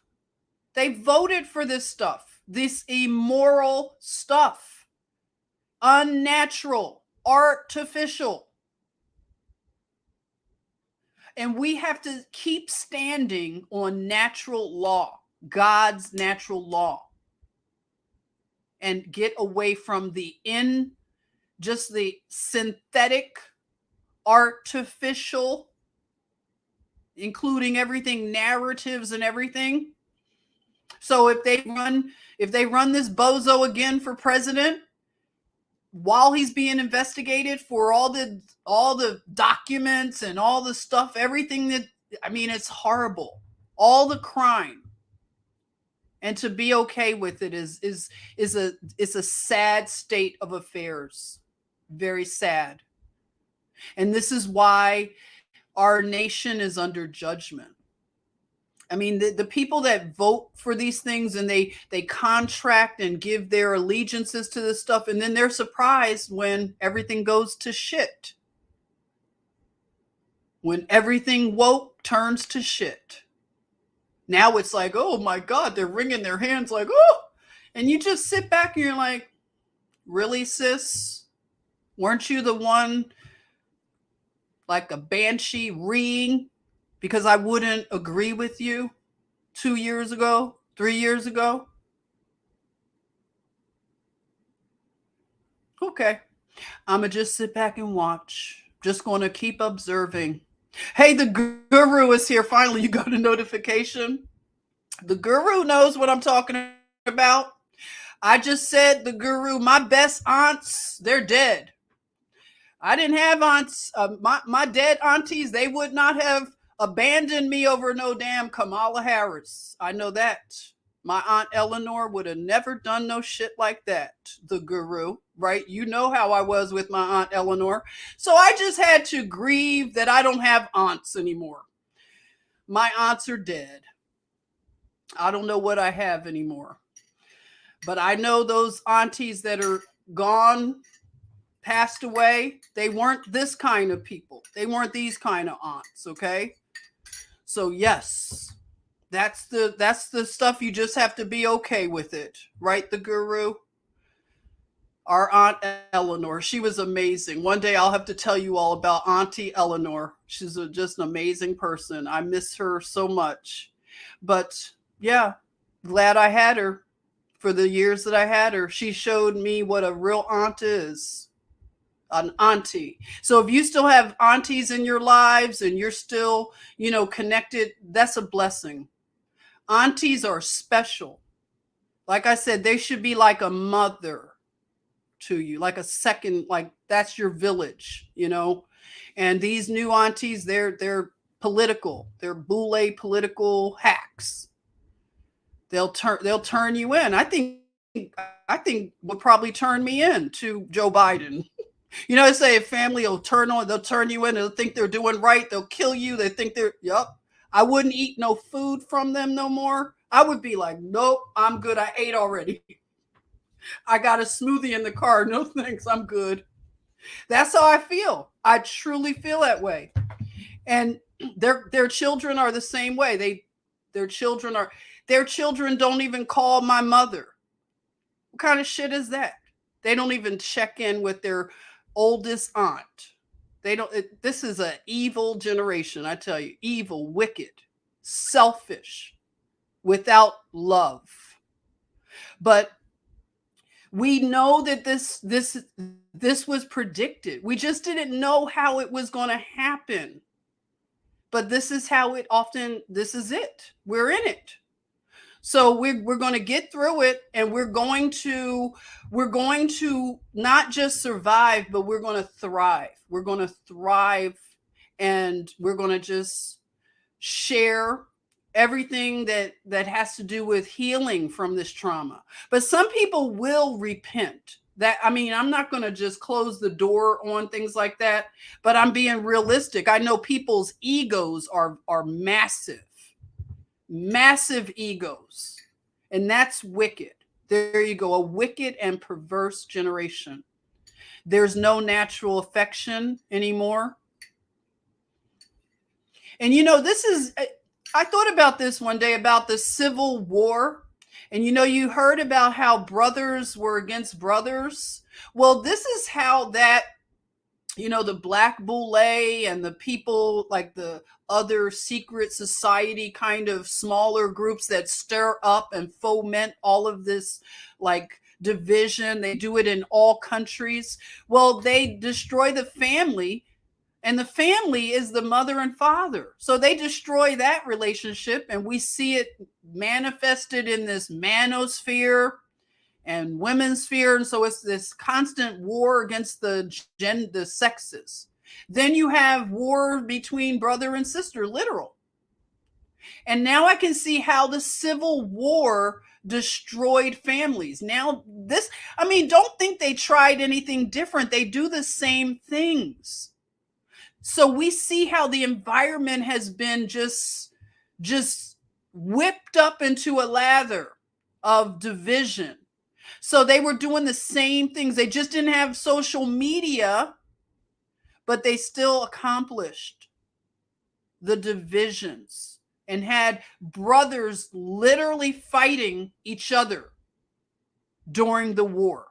They voted for this stuff, this immoral stuff, unnatural, artificial. And we have to keep standing on natural law, God's natural law, and get away from just the synthetic, artificial, including everything, narratives and everything. So if they run this bozo again for president, while he's being investigated for all the documents and all the stuff, everything it's horrible, all the crime, and to be okay with it is a sad state of affairs, very sad. And this is why our nation is under judgment. I mean, the people that vote for these things and they contract and give their allegiances to this stuff, and then they're surprised when everything goes to shit. When everything woke turns to shit. Now it's like, oh my God, they're wringing their hands like, oh, and you just sit back and you're like, really, sis? Weren't you the one like a banshee reeing because I wouldn't agree with you 2 years ago, 3 years ago? Okay. I'm going to just sit back and watch. Just going to keep observing. Hey, the guru is here. Finally, you got a notification. The guru knows what I'm talking about. I just said the guru, my best aunts, they're dead. I didn't have aunts. My dead aunties, they would not have abandoned me over no damn Kamala Harris. I know that. My Aunt Eleanor would have never done no shit like that. The guru, right? You know how I was with my Aunt Eleanor. So I just had to grieve that I don't have aunts anymore. My aunts are dead. I don't know what I have anymore. But I know those aunties that are gone, passed away, they weren't this kind of people. They weren't these kind of aunts, okay? So yes, that's the stuff. You just have to be okay with it, right? The guru, our Aunt Eleanor, she was amazing. One day I'll have to tell you all about Auntie Eleanor. She's just an amazing person. I miss her so much. But yeah, glad I had her for the years that I had her. She showed me what a real aunt is. An auntie. So if you still have aunties in your lives and you're still, connected, that's a blessing. Aunties are special. Like I said, they should be like a mother to you, like a second, like that's your village, And these new aunties, they're political. They're Boulé political hacks. They'll turn you in. I think would probably turn me in to Joe Biden. You know, they say a family will they'll turn you in. They'll think they're doing right. They'll kill you. They think yup. I wouldn't eat no food from them no more. I would be like, nope, I'm good. I ate already. I got a smoothie in the car. No thanks. I'm good. That's how I feel. I truly feel that way. And their children are the same way. Their children don't even call my mother. What kind of shit is that? They don't even check in with their oldest aunt. This is an evil generation, I tell you. Evil, wicked, selfish, without love. But we know that this was predicted. We just didn't know how it was going to happen. But this is it. We're in it. So we're going to get through it, and we're going to not just survive, but we're going to thrive. We're going to thrive, and we're going to just share everything that has to do with healing from this trauma. But some people will repent. I'm not going to just close the door on things like that, but I'm being realistic. I know people's egos are massive egos, and that's wicked. There you go, a wicked and perverse generation. There's no natural affection anymore. And I thought about this one day about the Civil War. And you heard about how brothers were against brothers. Well, this is how that, the Black Boulé and the people like the other secret society kind of smaller groups that stir up and foment all of this like division. They do it in all countries. Well, they destroy the family. And the family is the mother and father. So they destroy that relationship, and we see it manifested in this manosphere and women's sphere. And so it's this constant war against the sexes. Then you have war between brother and sister, literal. And now I can see how the Civil War destroyed families. Now don't think they tried anything different. They do the same things. So we see how the environment has been just whipped up into a lather of division. So they were doing the same things. They just didn't have social media, but they still accomplished the divisions and had brothers literally fighting each other during the war.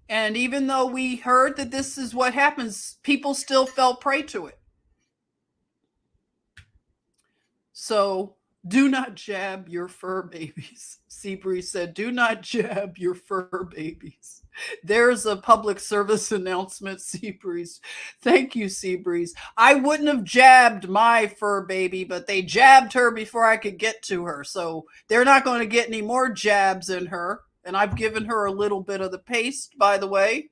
And even though we heard that this is what happens, people still fell prey to it. So do not jab your fur babies. Seabreeze said, do not jab your fur babies. There's a public service announcement, Seabreeze. Thank you, Seabreeze. I wouldn't have jabbed my fur baby, but they jabbed her before I could get to her. So they're not going to get any more jabs in her. And I've given her a little bit of the paste, by the way.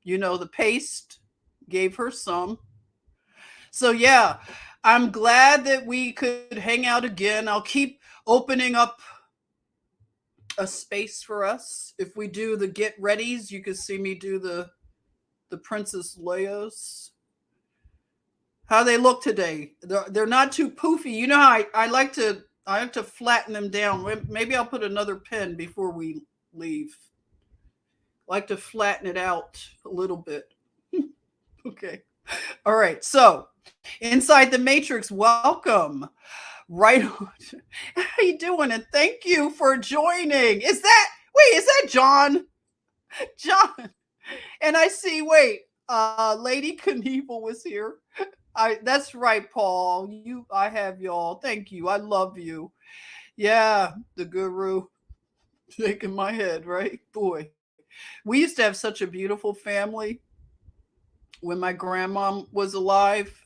The paste gave her some. So yeah, I'm glad that we could hang out again. I'll keep opening up a space for us. If we do the get readies, you can see me do the Princess Leia's. How they look today. They're not too poofy. How I like to flatten them down. Maybe I'll put another pen before we leave. I like to flatten it out a little bit. Okay. All right. So Inside the Matrix, welcome. Right on. How you doing? And thank you for joining. Is that John? John. And I see, Lady Knievel was here. That's right, Paul. I have y'all. Thank you. I love you. Yeah, the guru. Shaking my head, right? Boy. We used to have such a beautiful family when my grandma was alive.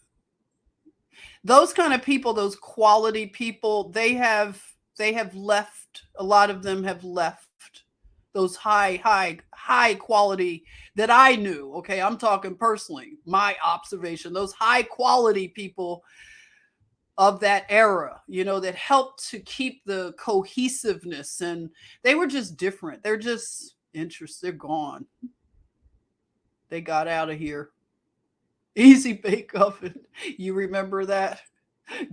Those kind of people, those quality people, they have left. A lot of them have left those high quality that I knew. Okay, I'm talking personally, my observation, those high quality people of that era, that helped to keep the cohesiveness, and they were just different. They're just interested. They're gone. They got out of here. Easy Bake Oven. You remember that?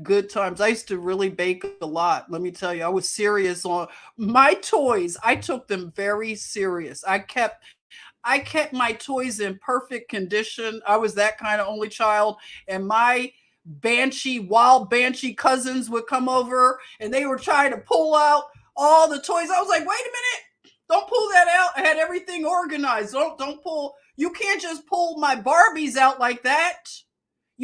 Good times. I used to really bake a lot. Let me tell you, I was serious on my toys. I took them very serious. I kept my toys in perfect condition. I was that kind of only child, and my wild banshee cousins would come over, and they were trying to pull out all the toys. I was like, wait a minute, don't pull that out. I had everything organized. Don't pull. You can't just pull my Barbies out like that.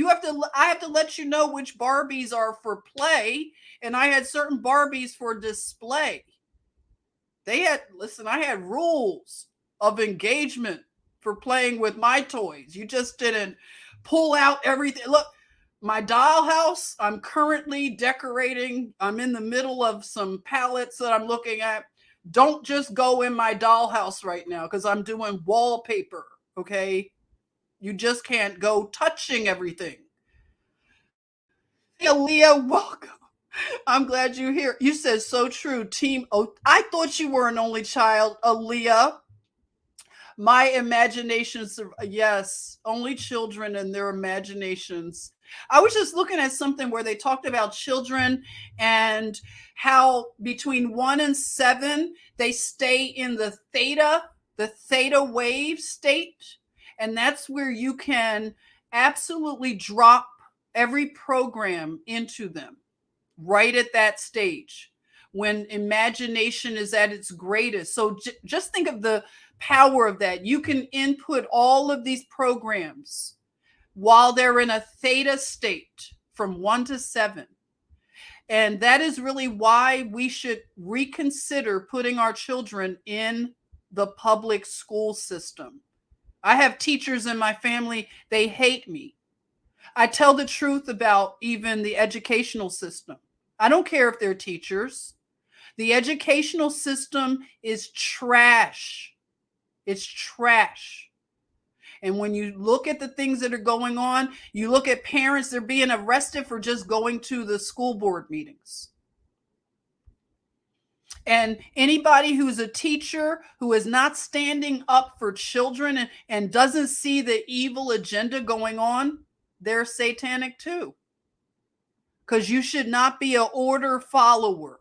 I have to let you know which Barbies are for play, and I had certain Barbies for display. I had rules of engagement for playing with my toys. You just didn't pull out everything. Look, my dollhouse, I'm currently decorating. I'm in the middle of some palettes that I'm looking at. Don't just go in my dollhouse right now because I'm doing wallpaper, okay? You just can't go touching everything. Hey, Aaliyah, welcome. I'm glad you're here. You said so true. I thought you were an only child, Aaliyah. My imaginations, yes, only children and their imaginations. I was just looking at something where they talked about children and how between 1 and 7, they stay in the theta wave state. And that's where you can absolutely drop every program into them right at that stage when imagination is at its greatest. So just think of the power of that. You can input all of these programs while they're in a theta state from 1 to 7. And that is really why we should reconsider putting our children in the public school system. I have teachers in my family, they hate me. I tell the truth about even the educational system. I don't care if they're teachers. The educational system is trash. It's trash. And when you look at the things that are going on, you look at parents, they're being arrested for just going to the school board meetings. And anybody who's a teacher who is not standing up for children and doesn't see the evil agenda going on, they're satanic too. Because you should not be an order follower.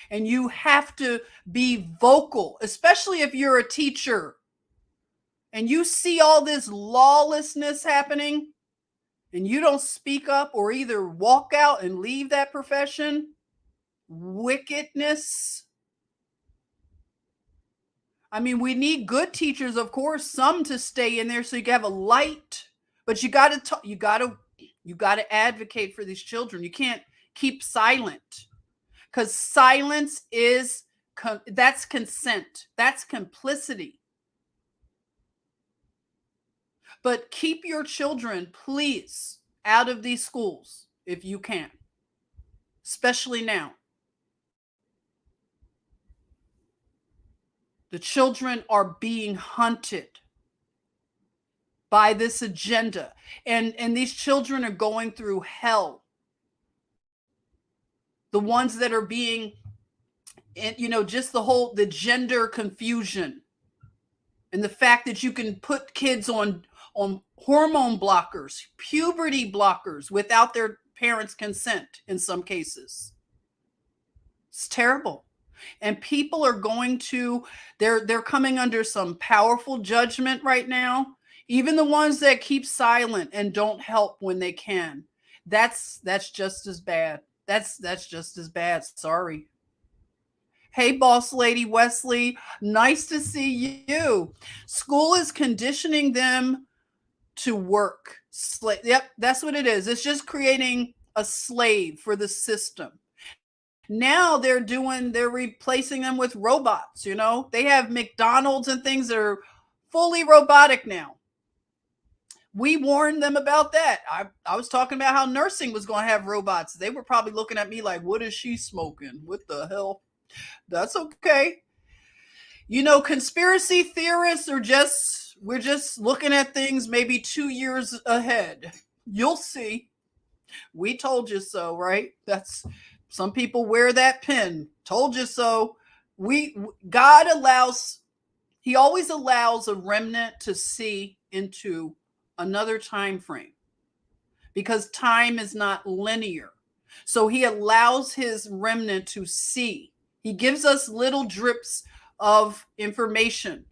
And you have to be vocal, especially if you're a teacher. And you see all this lawlessness happening, and you don't speak up or either walk out and leave that profession, wickedness. I mean, we need good teachers, of course, some to stay in there so you can have a light, but you got to advocate for these children. You can't keep silent, because silence that's consent. That's complicity. But keep your children, please, out of these schools if you can, especially now. The children are being hunted by this agenda, and these children are going through hell. The ones that are being, just the gender confusion, and the fact that you can put kids on hormone blockers, puberty blockers without their parents' consent in some cases. It's terrible. And people are they're coming under some powerful judgment right now. Even the ones that keep silent and don't help when they can. That's just as bad. That's just as bad. Sorry. Hey, boss lady Wesley, nice to see you. School is conditioning them to work. Yep, that's what it is. It's just creating a slave for the system. Now they're replacing them with robots. They have McDonald's and things that are fully robotic now. We warned them about that. I was talking about how nursing was going to have robots. They were probably looking at me like, what is she smoking? What the hell? That's okay. Conspiracy theorists we're just looking at things maybe 2 years ahead. You'll see. We told you so, right? That's some people wear that pin. Told you so. God he always allows a remnant to see into another time frame because time is not linear. So he allows his remnant to see. He gives us little drips of information.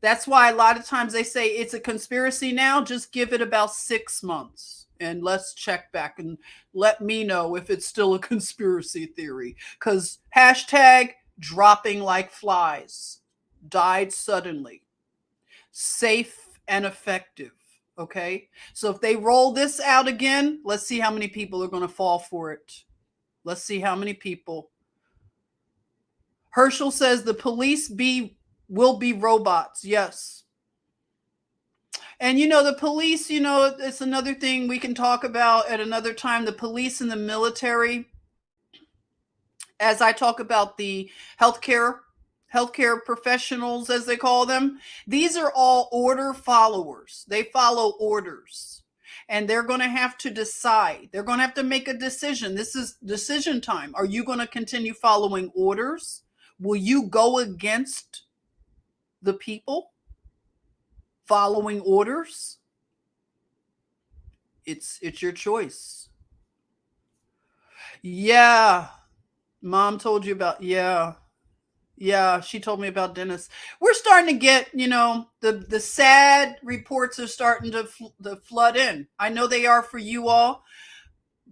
That's why a lot of times they say it's a conspiracy now. Just give it about 6 months and let's check back and let me know if it's still a conspiracy theory. Because hashtag dropping like flies, died suddenly, safe and effective. Okay. So if they roll this out again, let's see how many people are going to fall for it. Let's see how many people. Herschel says the police will be robots. Yes. And the police, it's another thing we can talk about at another time. The police and the military, as I talk about the healthcare professionals, as they call them, these are all order followers. They follow orders. And they're going to have to decide. They're going to have to make a decision. This is decision time. Are you going to continue following orders? Will you go against the people following orders? It's your choice. Yeah. Mom told you about, yeah, she told me about Dennis. We're starting to get, the sad reports are starting to flood in. I know they are for you all.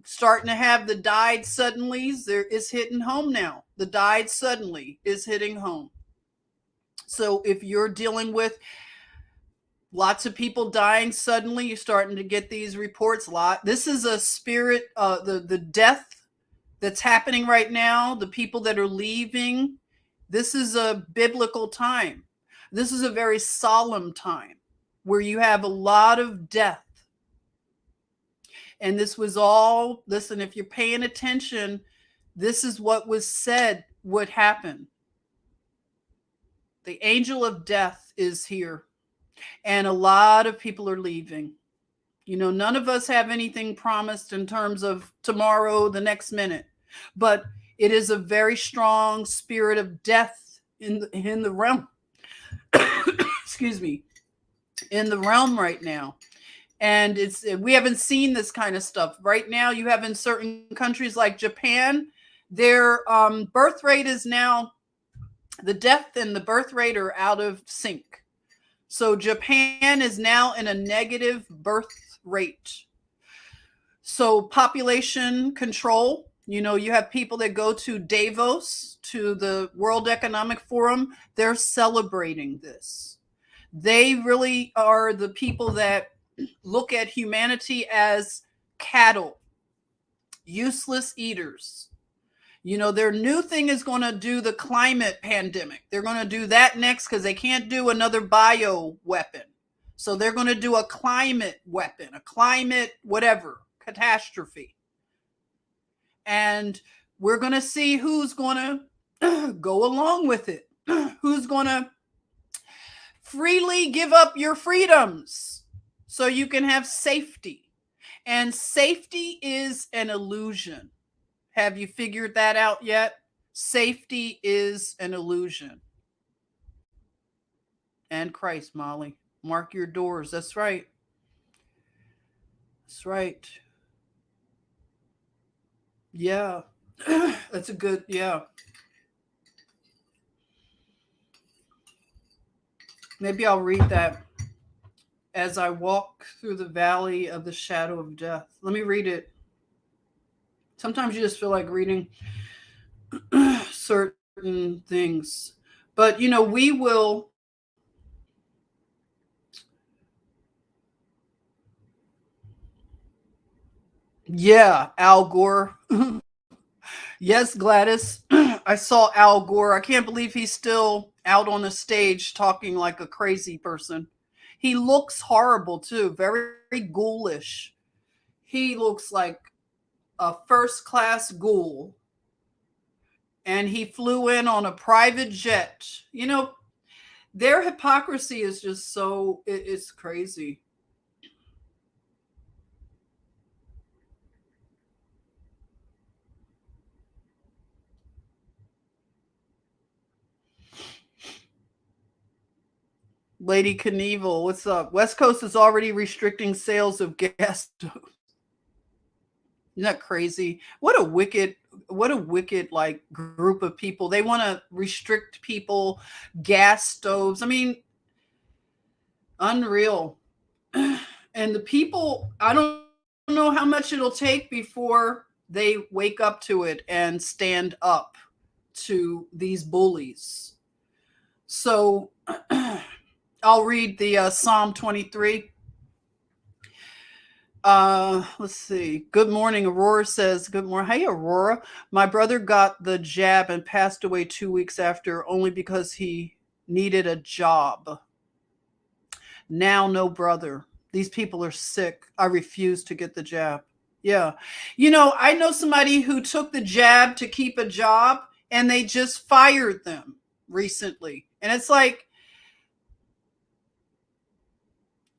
Starting to have the died suddenlies. There is hitting home now. The died suddenly is hitting home. So if you're dealing with lots of people dying suddenly, you're starting to get these reports a lot. This is a spirit, the death that's happening right now, the people that are leaving. This is a biblical time. This is a very solemn time where you have a lot of death. And this was all, listen, if you're paying attention, this is what was said would happen. The angel of death is here. And a lot of people are leaving. None of us have anything promised in terms of tomorrow, the next minute. But it is a very strong spirit of death in the realm. Excuse me. In the realm right now. And we haven't seen this kind of stuff. Right now, you have in certain countries like Japan, their birth rate is now, the death and the birth rate are out of sync. So Japan is now in a negative birth rate. So population control, you have people that go to Davos, to the World Economic Forum. They're celebrating this. They really are the people that look at humanity as cattle, useless eaters. Their new thing is going to do the climate pandemic. They're going to do that next because they can't do another bio weapon. So they're going to do a climate weapon, a climate whatever, catastrophe. And we're going to see who's going to go along with it. Who's going to freely give up your freedoms so you can have safety. And safety is an illusion. Have you figured that out yet? Safety is an illusion. And Christ, Molly. Mark your doors. That's right. That's right. Yeah. That's a good, yeah. Maybe I'll read that. As I walk through the valley of the shadow of death. Let me read it. Sometimes you just feel like reading certain things. But, we will. Yeah, Al Gore. Yes, Gladys. I saw Al Gore. I can't believe he's still out on the stage talking like a crazy person. He looks horrible, too. Very, very ghoulish. He looks like a first-class ghoul. And he flew in on a private jet. Their hypocrisy is just so, it's crazy. Lady Knievel, what's up? West Coast is already restricting sales of gas stoves. Isn't that crazy? What a wicked like group of people. They want to restrict people, gas stoves. I mean, unreal. And the people, I don't know how much it'll take before they wake up to it and stand up to these bullies. So I'll read the Psalm 23. Let's see. Good morning. Aurora says, good morning. Hey, Aurora. My brother got the jab and passed away 2 weeks after only because he needed a job. Now, no brother. These people are sick. I refuse to get the jab. Yeah. You know, I know somebody who took the jab to keep a job and they just fired them recently. And it's like,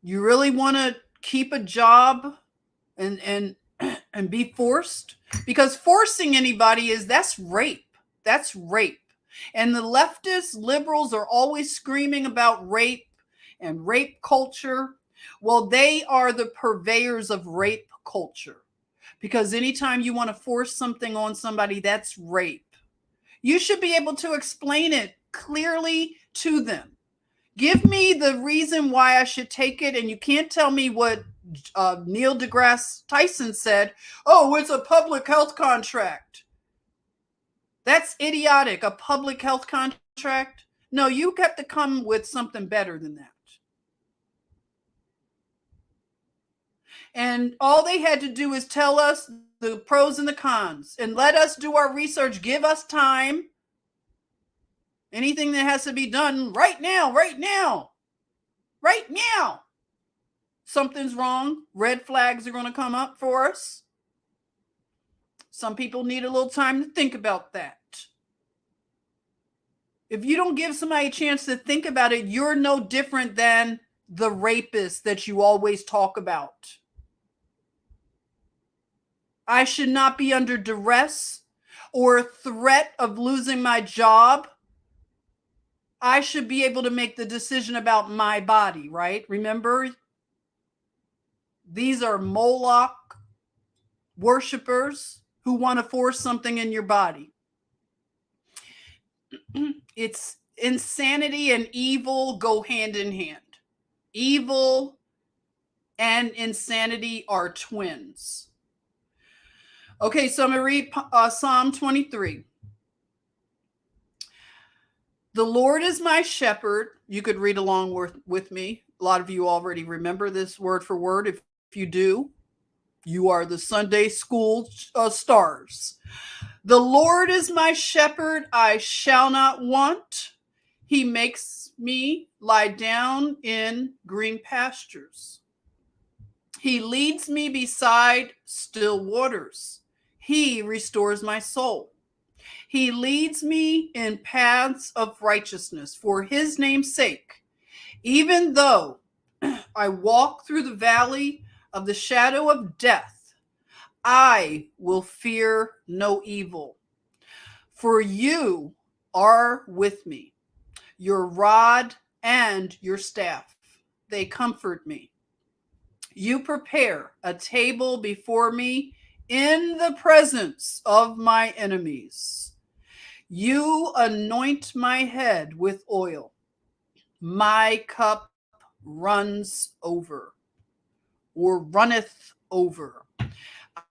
you really want to keep a job and be forced? Because forcing anybody that's rape. That's rape. And the leftist liberals are always screaming about rape and rape culture. Well, they are the purveyors of rape culture. Because anytime you want to force something on somebody, that's rape. You should be able to explain it clearly to them. Give me the reason why I should take it, and you can't tell me what Neil deGrasse Tyson said. Oh, it's a public health contract. That's idiotic. A public health contract? No, you have to come with something better than that. And all they had to do is tell us the pros and the cons and let us do our research. Give us time. Anything that has to be done right now. Something's wrong. Red flags are going to come up for us. Some people need a little time to think about that. If you don't give somebody a chance to think about it, you're no different than the rapist that you always talk about. I should not be under duress or threat of losing my job. I should be able to make the decision about my body, right? Remember, these are Moloch worshipers who want to force something in your body. It's insanity and evil go hand in hand. Evil and insanity are twins. Okay, so I'm going to read Psalm 23. The Lord is my shepherd. You could read along with me. A lot of you already remember this word for word. If you do, you are the Sunday school stars. The Lord is my shepherd. I shall not want. He makes me lie down in green pastures. He leads me beside still waters. He restores my soul. He leads me in paths of righteousness for his name's sake. Even though I walk through the valley of the shadow of death, I will fear no evil. For you are with me. Your rod and your staff, they comfort me. You prepare a table before me in the presence of my enemies. You anoint my head with oil. My cup runs over or runneth over.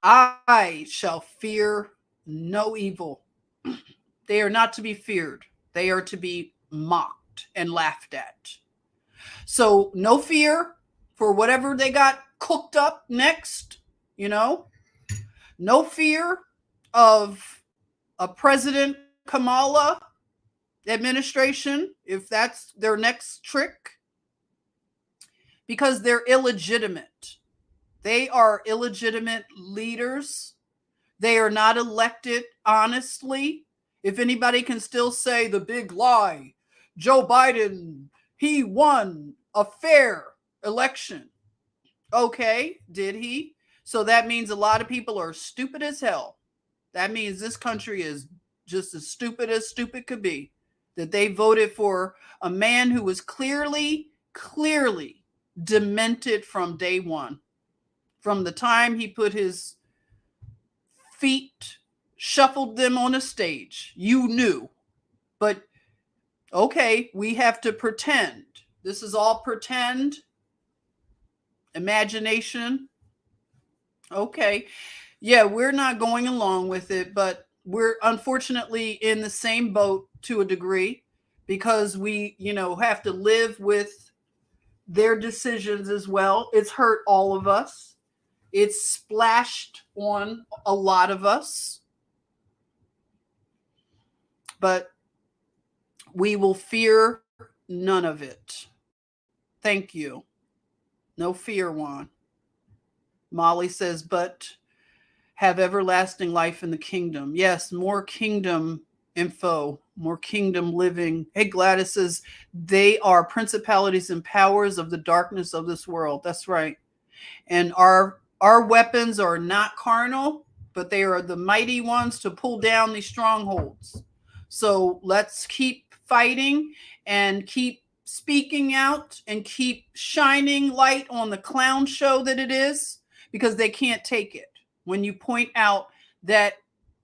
I shall fear no evil. They are not to be feared. They are to be mocked and laughed at. So no fear for whatever they got cooked up next, No fear of a President Kamala administration, if that's their next trick, because they're illegitimate. They are illegitimate leaders. They are not elected honestly. If anybody can still say the big lie, Joe Biden, he won a fair election. Okay, did he? So that means a lot of people are stupid as hell. That means this country is just as stupid could be. That they voted for a man who was clearly demented from day one. From the time he put his feet, shuffled them on a stage, you knew. But okay, we have to pretend. This is all pretend, imagination. Okay. Yeah, we're not going along with it, but we're unfortunately in the same boat to a degree because we, have to live with their decisions as well. It's hurt all of us. It's splashed on a lot of us. But we will fear none of it. Thank you. No fear, Juan. Molly says, but have everlasting life in the kingdom. Yes, more kingdom info, more kingdom living. Hey, Gladys says, they are principalities and powers of the darkness of this world. That's right. And our weapons are not carnal, but they are the mighty ones to pull down these strongholds. So let's keep fighting and keep speaking out and keep shining light on the clown show that it is, because they can't take it. When you point out that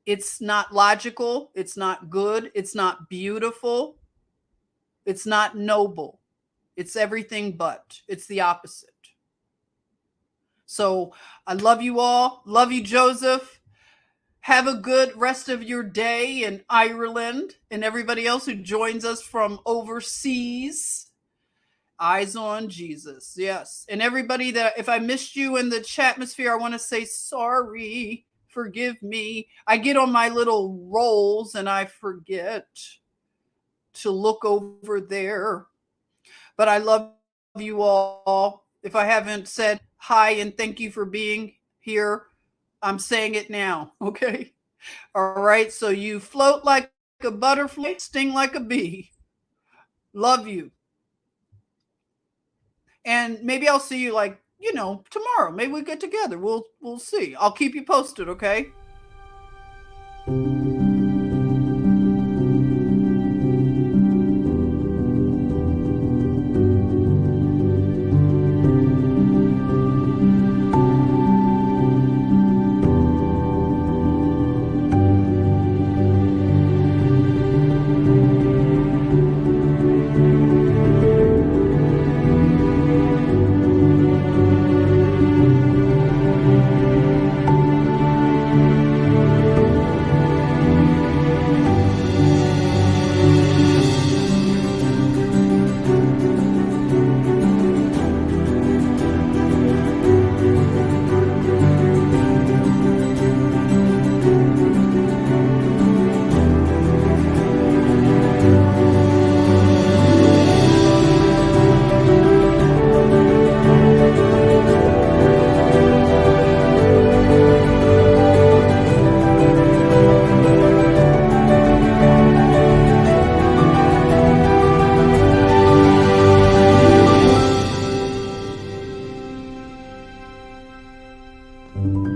it's not logical, it's not good, it's not beautiful, it's not noble, it's everything but. It's the opposite. So I love you all. Love you, Joseph. Have a good rest of your day in Ireland and everybody else who joins us from overseas. Eyes on Jesus. Yes. And everybody that, if I missed you in the chatmosphere, I want to say sorry. Forgive me. I get on my little rolls and I forget to look over there. But I love you all. If I haven't said hi and thank you for being here, I'm saying it now. Okay. All right. So you float like a butterfly, sting like a bee. Love you. And maybe I'll see you tomorrow. Maybe we get together. We'll see. I'll keep you posted, okay? you.